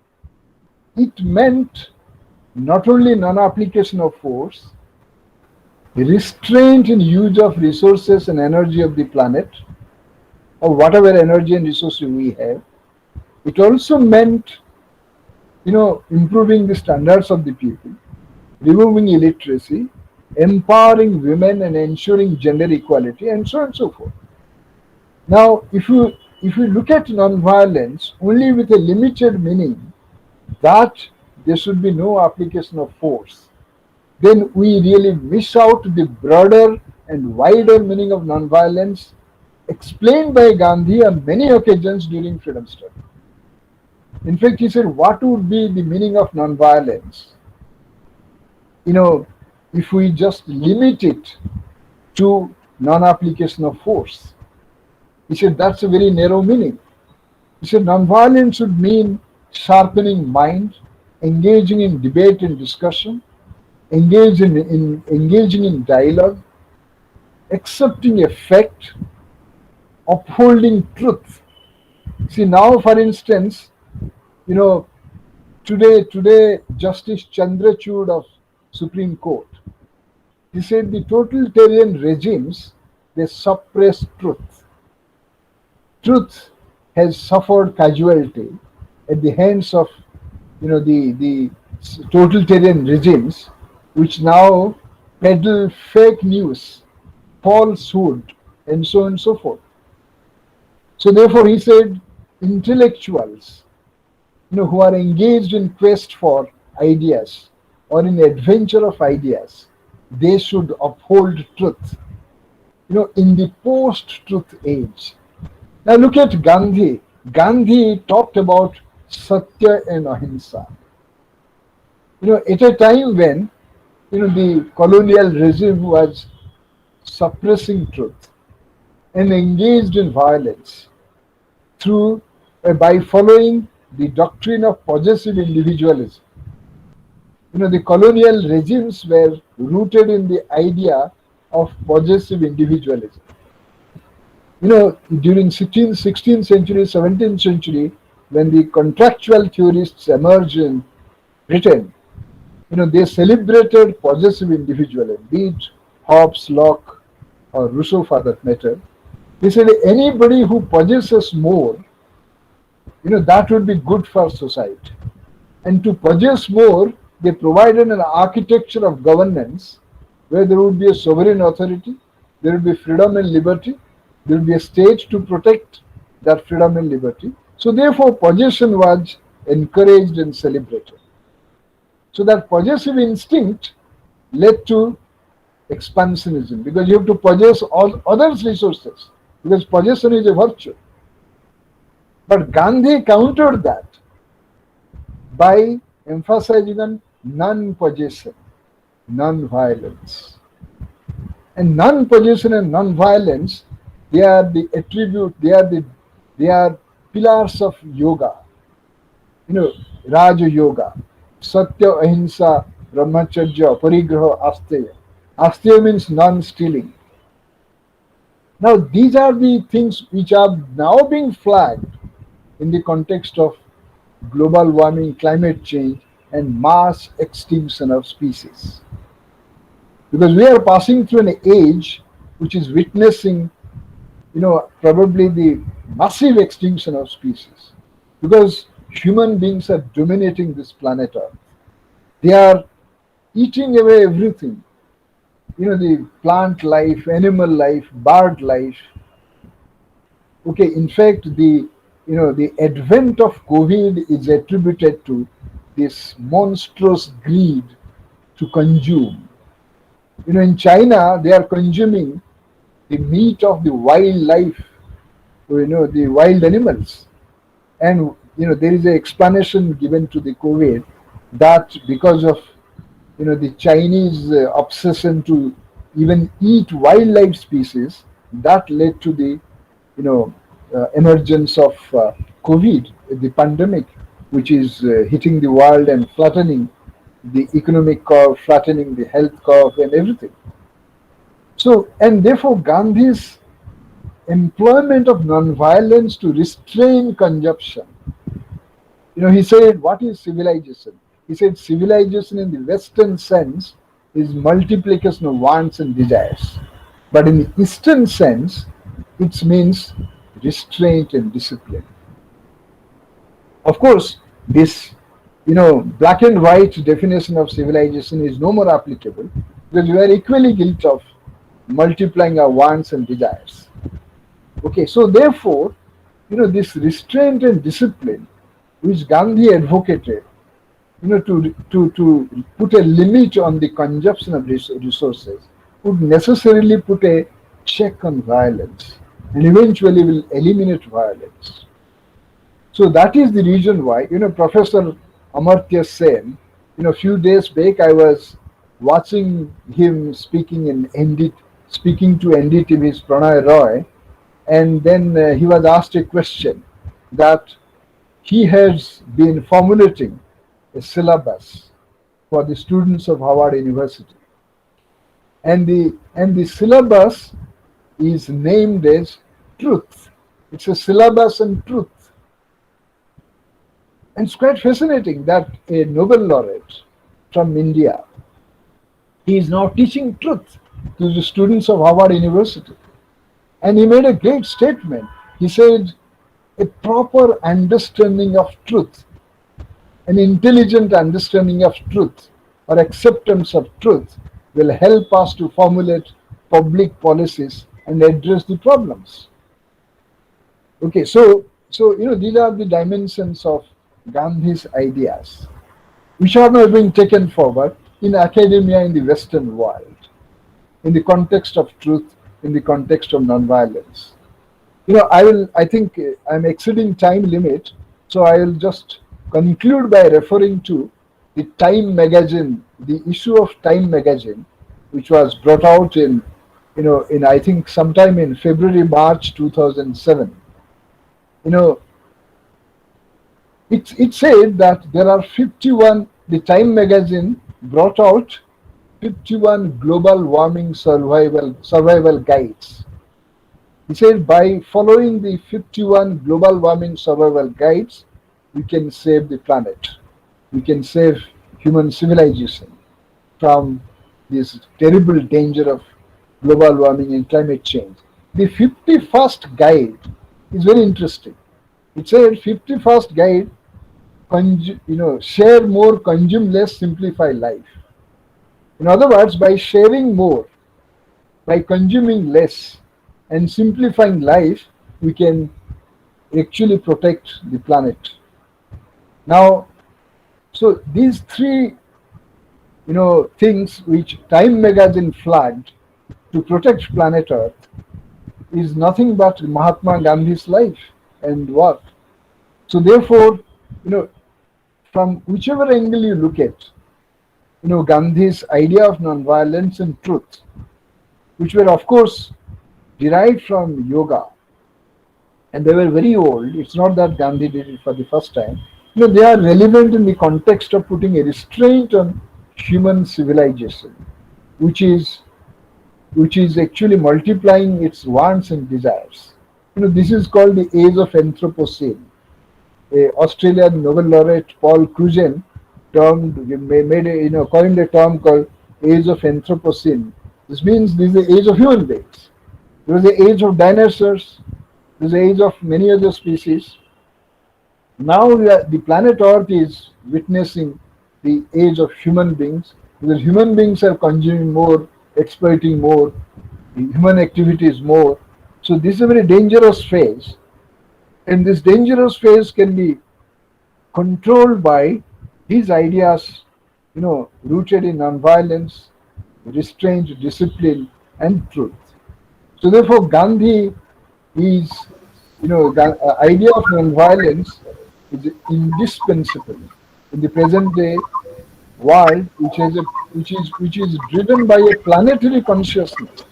It meant not only non-application of force, restraint in use of resources and energy of the planet, or whatever energy and resources we have. It also meant, improving the standards of the people, removing illiteracy, empowering women and ensuring gender equality, and so on and so forth. Now, if you look at non-violence only with a limited meaning, that there should be no application of force, then we really miss out the broader and wider meaning of non-violence explained by Gandhi on many occasions during freedom struggle. In fact, he said, what would be the meaning of non-violence? If we just limit it to non-application of force. He said, that's a very narrow meaning. He said, non-violence should mean sharpening mind, engaging in debate and discussion, engaging in dialogue, accepting a fact, upholding truth. See, now, for instance, today Justice Chandrachud of Supreme Court, He said the totalitarian regimes, they suppress truth. Truth has suffered casualty at the hands of the totalitarian regimes, which now peddle fake news, falsehood, and so on and so forth. So therefore he said intellectuals who are engaged in quest for ideas or in adventure of ideas, they should uphold truth in the post-truth age. Now look at Gandhi. Gandhi talked about Satya and Ahimsa. At a time when the colonial regime was suppressing truth and engaged in violence through by following the doctrine of possessive individualism. The colonial regimes were rooted in the idea of possessive individualism. During 16th century, 17th century, when the contractual theorists emerged in Britain, they celebrated possessive individualism, be it Hobbes, Locke, or Rousseau for that matter. They said anybody who possesses more, that would be good for society. And to possess more, they provided an architecture of governance where there would be a sovereign authority, there would be freedom and liberty, there would be a state to protect that freedom and liberty. So therefore, possession was encouraged and celebrated. So that possessive instinct led to expansionism, because you have to possess all others' resources, because possession is a virtue. But Gandhi countered that by emphasizing on non-possession, non-violence. And non-possession and non-violence, they are the attribute, they are pillars of yoga. Raja Yoga, Satya, Ahimsa, Brahmacharya, Parigraha, Asteya. Asteya means non-stealing. Now these are the things which are now being flagged in the context of global warming, climate change, and mass extinction of species. Because we are passing through an age which is witnessing, probably the massive extinction of species. Because human beings are dominating this planet Earth. They are eating away everything. The plant life, animal life, bird life. Okay, in fact, the advent of COVID is attributed to this monstrous greed to consume. In China, they are consuming the meat of the wildlife, the wild animals. And, there is an explanation given to the COVID that because of, the Chinese obsession to even eat wildlife species, that led to the, emergence of COVID, the pandemic, which is hitting the world and flattening the economic curve, flattening the health curve, and everything. So, and therefore, Gandhi's employment of non-violence to restrain consumption. He said, what is civilization? He said, civilization in the Western sense is multiplication of wants and desires. But in the Eastern sense, it means restraint and discipline. Of course, this black and white definition of civilization is no more applicable, because we are equally guilty of multiplying our wants and desires. Okay, so therefore, this restraint and discipline which Gandhi advocated, to put a limit on the consumption of resources would necessarily put a check on violence and eventually will eliminate violence. So that is the reason why, Professor Amartya Sen, a few days back I was watching him speaking to NDTV's Pranay Roy, and then he was asked a question that he has been formulating a syllabus for the students of Harvard University. And the syllabus is named as Truth. It's a syllabus on truth. And it's quite fascinating that a Nobel laureate from India, He is now teaching truth to the students of Harvard University. And he made a great statement. He said, a proper understanding of truth, an intelligent understanding of truth or acceptance of truth will help us to formulate public policies and address the problems. Okay, so these are the dimensions of Gandhi's ideas, which are now being taken forward in academia in the Western world, in the context of truth, in the context of nonviolence. I think I'm exceeding time limit, so I will just conclude by referring to the Time magazine, the issue of Time magazine, which was brought out in I think sometime in February, March 2007. It said that there are 51, the Time magazine brought out 51 global warming survival guides. He said by following the 51 global warming survival guides, we can save the planet. We can save human civilization from this terrible danger of global warming and climate change. The 51st guide is very interesting. It said 51st guide, share more, consume less, simplify life. In other words, by sharing more, by consuming less, and simplifying life, we can actually protect the planet. Now, so these three, things which Time magazine flagged to protect planet Earth is nothing but Mahatma Gandhi's life and work. So therefore, from whichever angle you look at, Gandhi's idea of nonviolence and truth, which were of course derived from yoga, and they were very old. It's not that Gandhi did it for the first time. They are relevant in the context of putting a restraint on human civilization, which is actually multiplying its wants and desires. This is called the age of Anthropocene. Australian Nobel laureate Paul Cruzen coined a term called age of Anthropocene. This means this is the age of human beings. There was the age of dinosaurs. There was the age of many other species. Now the planet Earth is witnessing the age of human beings, because human beings are consuming more, exploiting more, human activity is more. So this is a very dangerous phase, and this dangerous phase can be controlled by these ideas, rooted in nonviolence, restraint, discipline, and truth. So therefore, Gandhi is, the idea of nonviolence is indispensable in the present day world, which is driven by a planetary consciousness.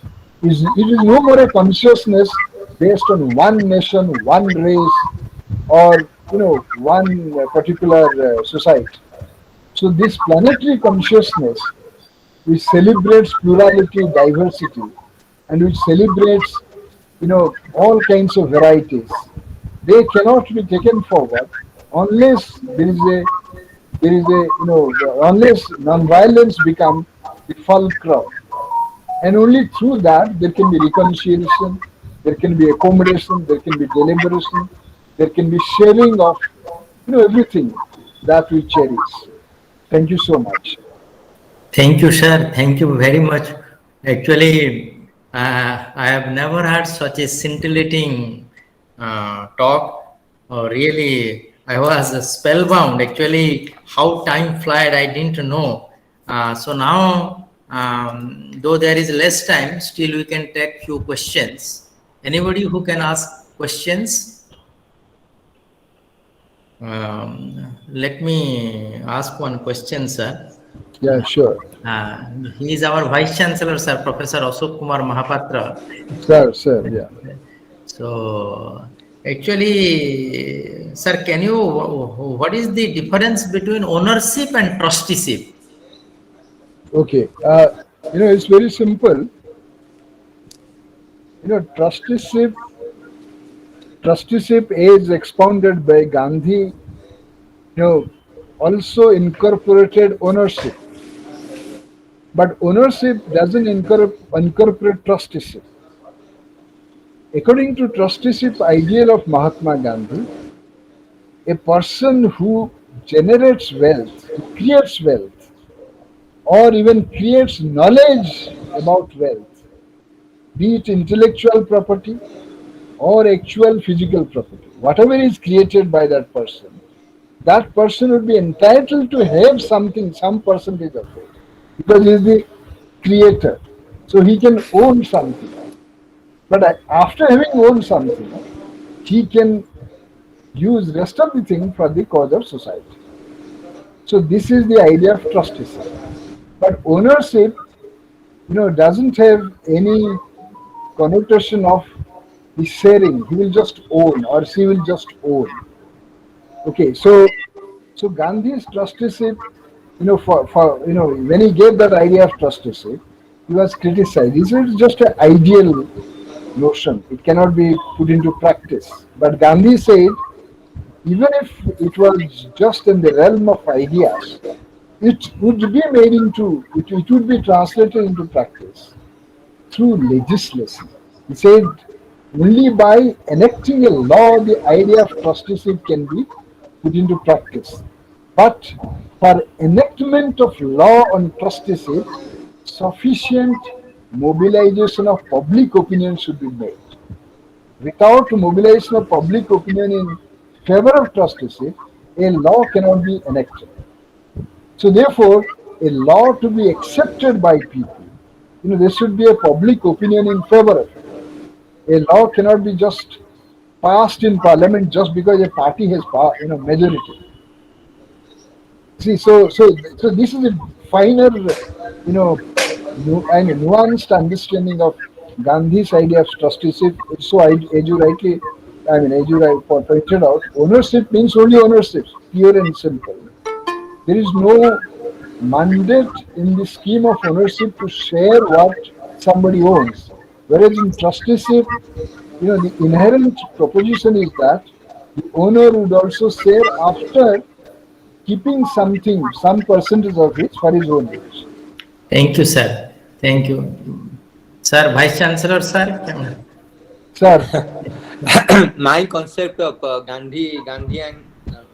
It is no more a consciousness based on one nation, one race, or one particular society. So this planetary consciousness, which celebrates plurality, diversity, and which celebrates all kinds of varieties, they cannot be taken forward unless unless non-violence becomes the fulcrum. And only through that there can be reconciliation, there can be accommodation, there can be deliberation, there can be sharing of everything that we cherish. Thank you so much. Thank you, sir. Thank you very much. Actually, I have never had such a scintillating talk. Really, I was spellbound. Actually, how time flied, I didn't know. So now, though there is less time, still we can take few questions. Anybody who can ask questions? Let me ask one question, sir. Yeah, sure. He is our Vice Chancellor, sir, Professor Ashok Kumar Mahapatra. Sir, yeah. So, actually, sir, what is the difference between ownership and trusteeship? Okay. It's very simple. Trusteeship is expounded by Gandhi, also incorporated ownership. But ownership doesn't incorporate trusteeship. According to trusteeship ideal of Mahatma Gandhi, a person who generates wealth, who creates wealth, or even creates knowledge about wealth, be it intellectual property or actual physical property, whatever is created by that person would be entitled to have something, some percentage of it, because he is the creator. So he can own something. But after having owned something, he can use rest of the thing for the cause of society. So this is the idea of trusteeship. But ownership, doesn't have any connotation of the sharing. He will just own or she will just own. Okay, so Gandhi's trusteeship, when he gave that idea of trusteeship, he was criticized. He said it's just an ideal notion. It cannot be put into practice. But Gandhi said, even if it was just in the realm of ideas, it would be made into, it would be translated into practice through legislation. He said, only by enacting a law, the idea of trusteeship can be put into practice. But for enactment of law on trusteeship, sufficient mobilization of public opinion should be made. Without mobilization of public opinion in favor of trusteeship, a law cannot be enacted. So therefore, a law to be accepted by people, there should be a public opinion in favor of it. A law cannot be just passed in parliament just because a party has majority. See, so this is a finer, and nuanced understanding of Gandhi's idea of trusteeship. So, as you rightly, pointed out, ownership means only ownership, pure and simple. There is no mandate in the scheme of ownership to share what somebody owns. Whereas in trusteeship, the inherent proposition is that the owner would also share after keeping something, some percentage of it for his own use. Thank you, sir. Thank you. Sir, Vice Chancellor, sir. Sir, My concept of Gandhian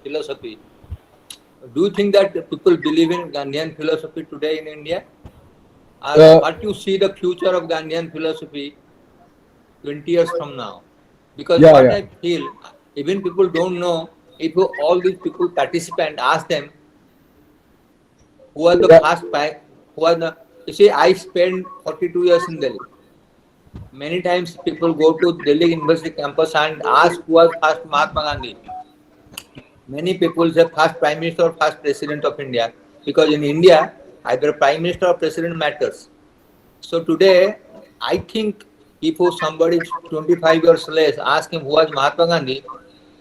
philosophy. Do you think that people believe in Gandhian philosophy today in India? What you see the future of Gandhian philosophy 20 years from now? Because I feel, even people don't know, if all these people participant ask them who are the you see, I spent 42 years in Delhi. Many times people go to Delhi University campus and ask who was first Mahatma Gandhi. Many people say first Prime Minister or first President of India, because in India, either Prime Minister or President matters. So today, I think if somebody 25 years less ask him who was Mahatma Gandhi,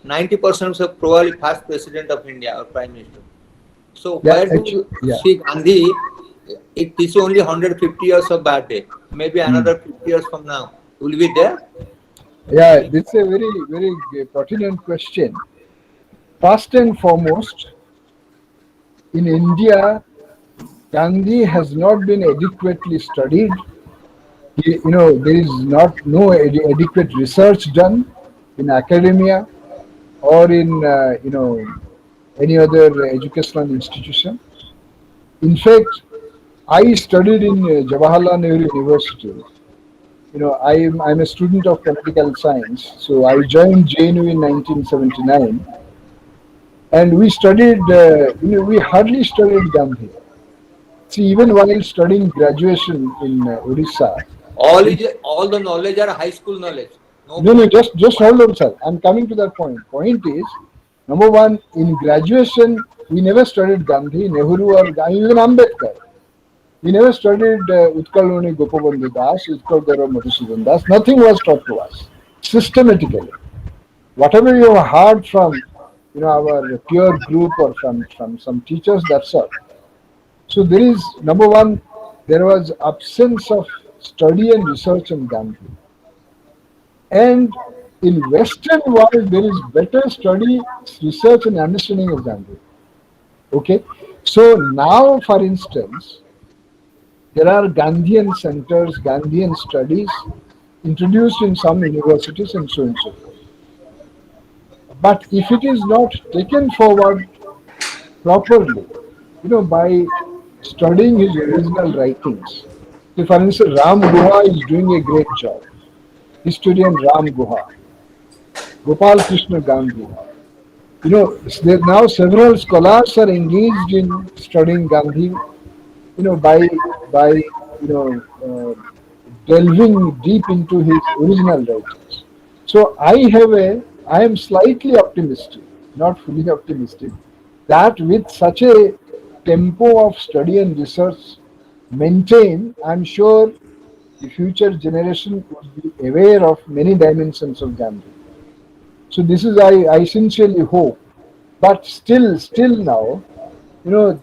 90% of probably first President of India or Prime Minister. So where do you see Gandhi? It is only 150 years of birthday. Maybe another 50 years from now. Will be there? Yeah, this is a very, very pertinent question. First and foremost, in India, Gandhi has not been adequately studied. There is no adequate research done in academia or in any other educational institution. In fact, I studied in Jawaharlal Nehru University. I'm a student of political science, so I joined JNU in 1979, and we studied. We hardly studied Gandhi. See, even while studying graduation in Odisha, all the knowledge are high school knowledge. No, just hold on, sir. I'm coming to that point. Point is, number one, in graduation, we never studied Gandhi, Nehru, or even Ambedkar. We never studied Utkal Mani, Gopabhandu Das, Utkal Madhusudan Das. Nothing was taught to us systematically. Whatever you have heard from our peer group or from some teachers, that's all. So there is, number one, there was absence of study and research on Gandhi. And in Western world, there is better study, research, and understanding of Gandhi. Okay, so now, for instance, There are Gandhian centers, Gandhian studies introduced in some universities and so on and so forth. But if it is not taken forward properly, by studying his original writings. So for instance, Ram Guha is doing a great job. Historian Ram Guha, Gopal Krishna Gandhi. Now several scholars are engaged in studying Gandhi. By delving deep into his original writings. So I am slightly optimistic, not fully optimistic, that with such a tempo of study and research maintained, I'm sure the future generation would be aware of many dimensions of Gandhi. So this is I sincerely hope. But still now, you know,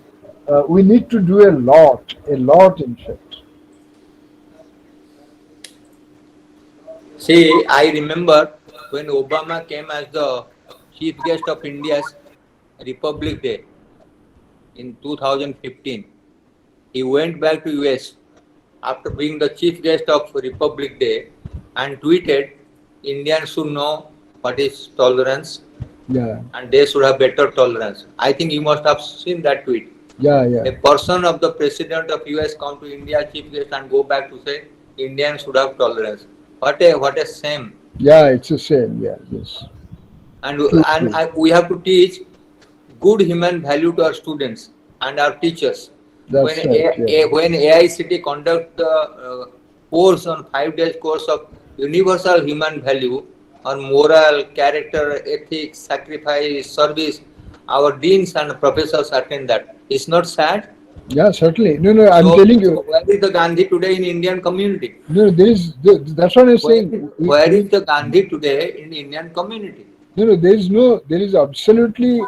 we need to do a lot in fact. See, I remember when Obama came as the chief guest of India's Republic Day in 2015. He went back to US after being the chief guest of Republic Day and tweeted, Indians should know what is tolerance Yeah, and they should have better tolerance. I think you must have seen that tweet. yeah, A yeah. person of the president of US come to India chief guest and go back to say Indians should have tolerance. What a shame. Yeah, it's a shame. Yeah, yes. And True, true. we have to teach good human value to our students and our teachers. When That's right. Yeah. when AICT conduct the course on 5 days course of universal human value on moral, character, ethics, sacrifice, service, our deans and professors attend that. It's not sad. Yeah, certainly. No, I'm So, telling you. where is the Gandhi today in Indian community? No, that's what I'm saying. Where is the Gandhi today in Indian community? There is absolutely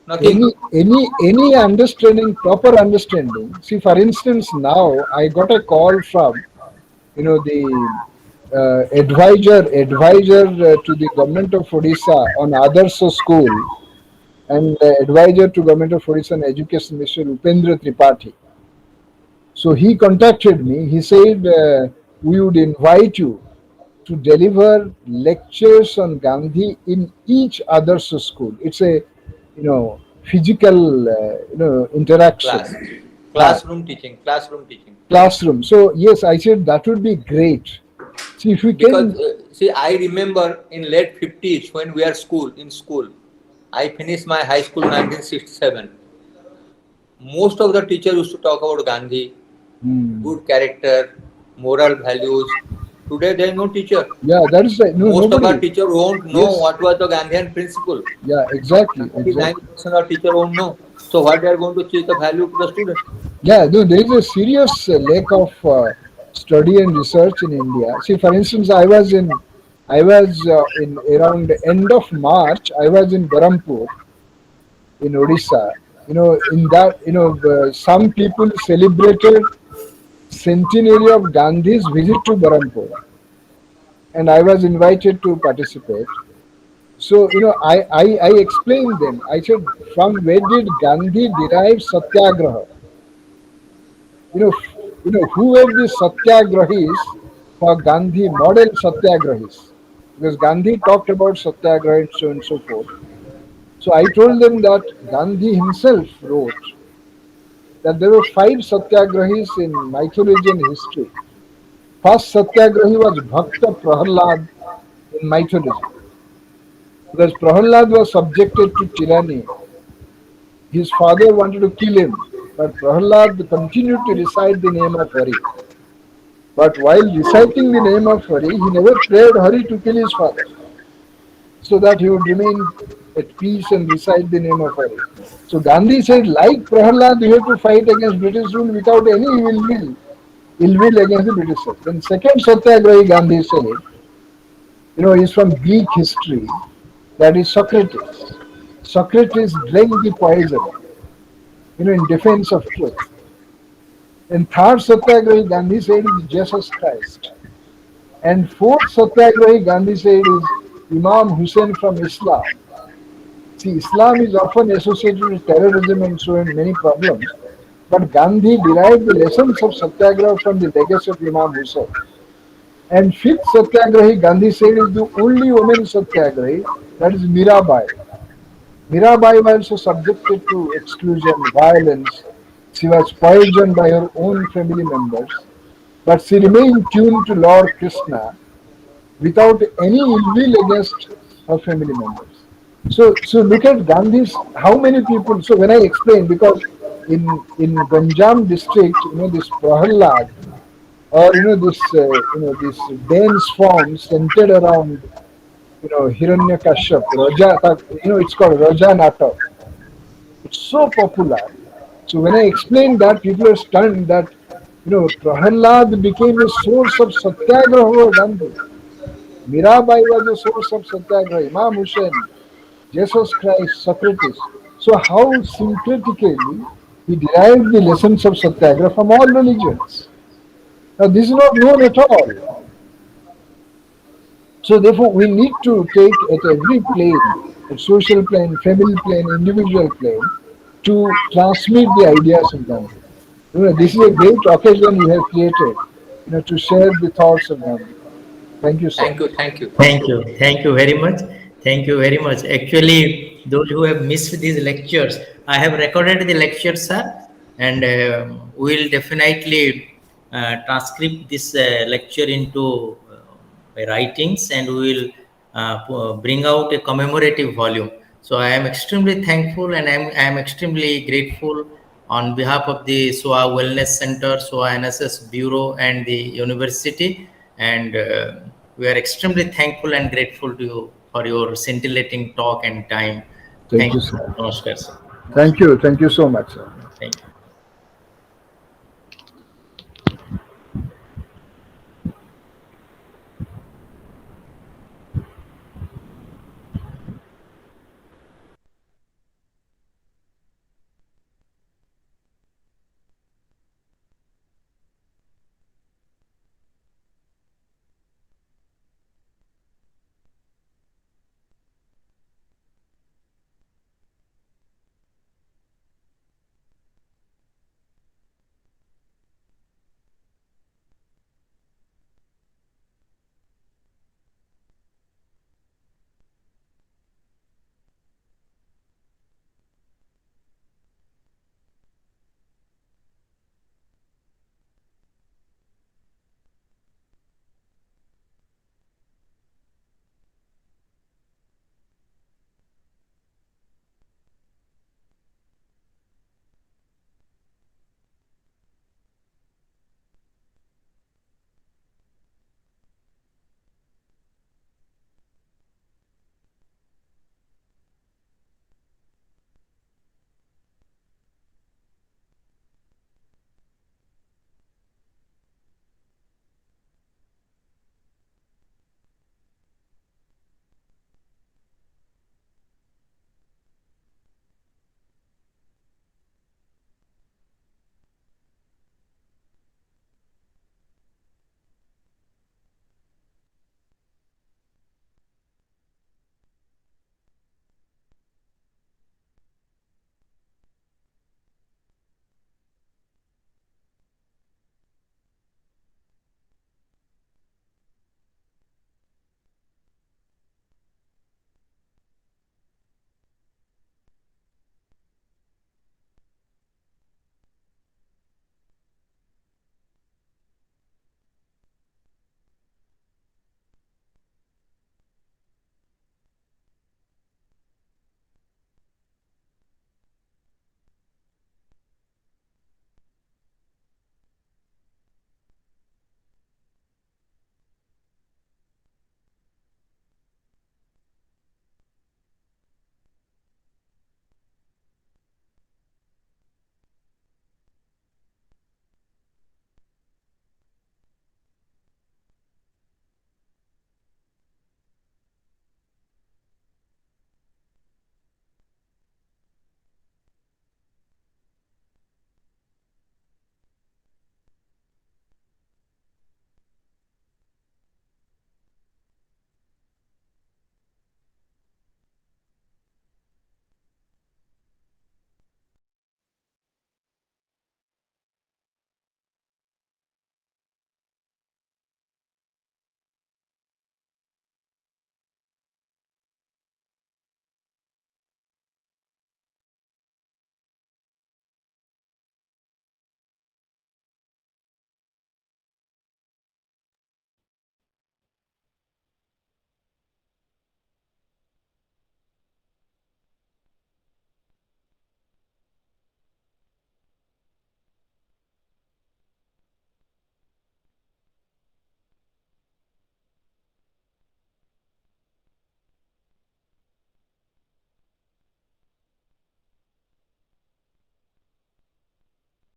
Nothing. any understanding, proper understanding. See, for instance, now I got a call from, the advisor to the government of Odisha on Adarsa school and advisor to government of Odisha on education, Mr. Upendra Tripathi. So he contacted me. He said, we would invite you to deliver lectures on Gandhi in each other's school. It's a, physical, interaction. Classroom teaching. Classroom. So yes, I said that would be great. See if we Because can. I remember in late 50s when we are in school, I finished my high school in 1967. Most of the teachers used to talk about Gandhi, good character, moral values. Today there is no teacher. Yeah, that is right. No, Most of our nobody. teachers won't know Yes. what was the Gandhian principle. Yeah, exactly. 99% of teachers won't know. So what they are going to teach the value to the student? Yeah, no, there is a serious lack of study and research in India. See, for instance, I was in around the end of March. I was in Barampur, in Odisha. In that, some people celebrated centenary of Gandhi's visit to Barampur, and I was invited to participate. So, I explained them. I said, from where did Gandhi derive Satyagraha? You know, who were the Satyagrahis for Gandhi, model Satyagrahis? Because Gandhi talked about Satyagraha and so forth. So I told them that Gandhi himself wrote that there were 5 Satyagrahis in mythology and history. First Satyagrahi was Bhakta Prahalad in mythology. Because Prahalad was subjected to tyranny. His father wanted to kill him, but Prahalad continued to recite the name of Hari. But while reciting the name of Hari, he never prayed Hari to kill his father, so that he would remain at peace and recite the name of Hari. So Gandhi said, like Prahalad, you have to fight against British rule without any ill will against the Britishers. Then second Satyagrahi, Gandhi said, is from Greek history, that is Socrates. Socrates drank the poison, in defense of truth. And third Satyagrahi, Gandhi said, is Jesus Christ. And fourth Satyagrahi, Gandhi said, is Imam Hussain from Islam. See, Islam is often associated with terrorism and so on, many problems. But Gandhi derived the lessons of Satyagraha from the legacy of Imam Hussain. And fifth Satyagrahi, Gandhi said, is the only woman Satyagrahi, that is Mirabai. Mirabai was also subjected to exclusion, violence. She was poisoned by her own family members, but she remained tuned to Lord Krishna without any ill will against her family members. So look at Gandhi's. How many people? So when I explain, because in Ganjam district, this Prahalad, or this dense form centered around Hiranyakashyap, Raja. It's called Raja Natak. It's so popular. So when I explain that, people are stunned that Prahalad became a source of satyagraha for Gandhi. Mirabai was a source of satyagraha. Imam Hussain, Jesus Christ, Socrates. So how syncretically he derived the lessons of satyagraha from all religions. Now this is not known at all. So therefore we need to take at every plane, at social plane, family plane, individual plane, to transmit the ideas of Gandhi. This is a great occasion you have created, to share the thoughts of Gandhi. Thank you, sir. Thank you, thank you, thank Thank you. you. Thank you very much. Thank you very much. Actually, those who have missed these lectures, I have recorded the lectures, sir, and we'll definitely transcript this lecture into writings, and we will bring out a commemorative volume. So I am extremely thankful, and I am extremely grateful on behalf of the SOA Wellness Center, SOA NSS Bureau, and the university, and we are extremely thankful and grateful to you for your scintillating talk and time. Thank Thank you, you. sir. Namaskar, sir. Thank you. Thank you so much, sir. Thank you.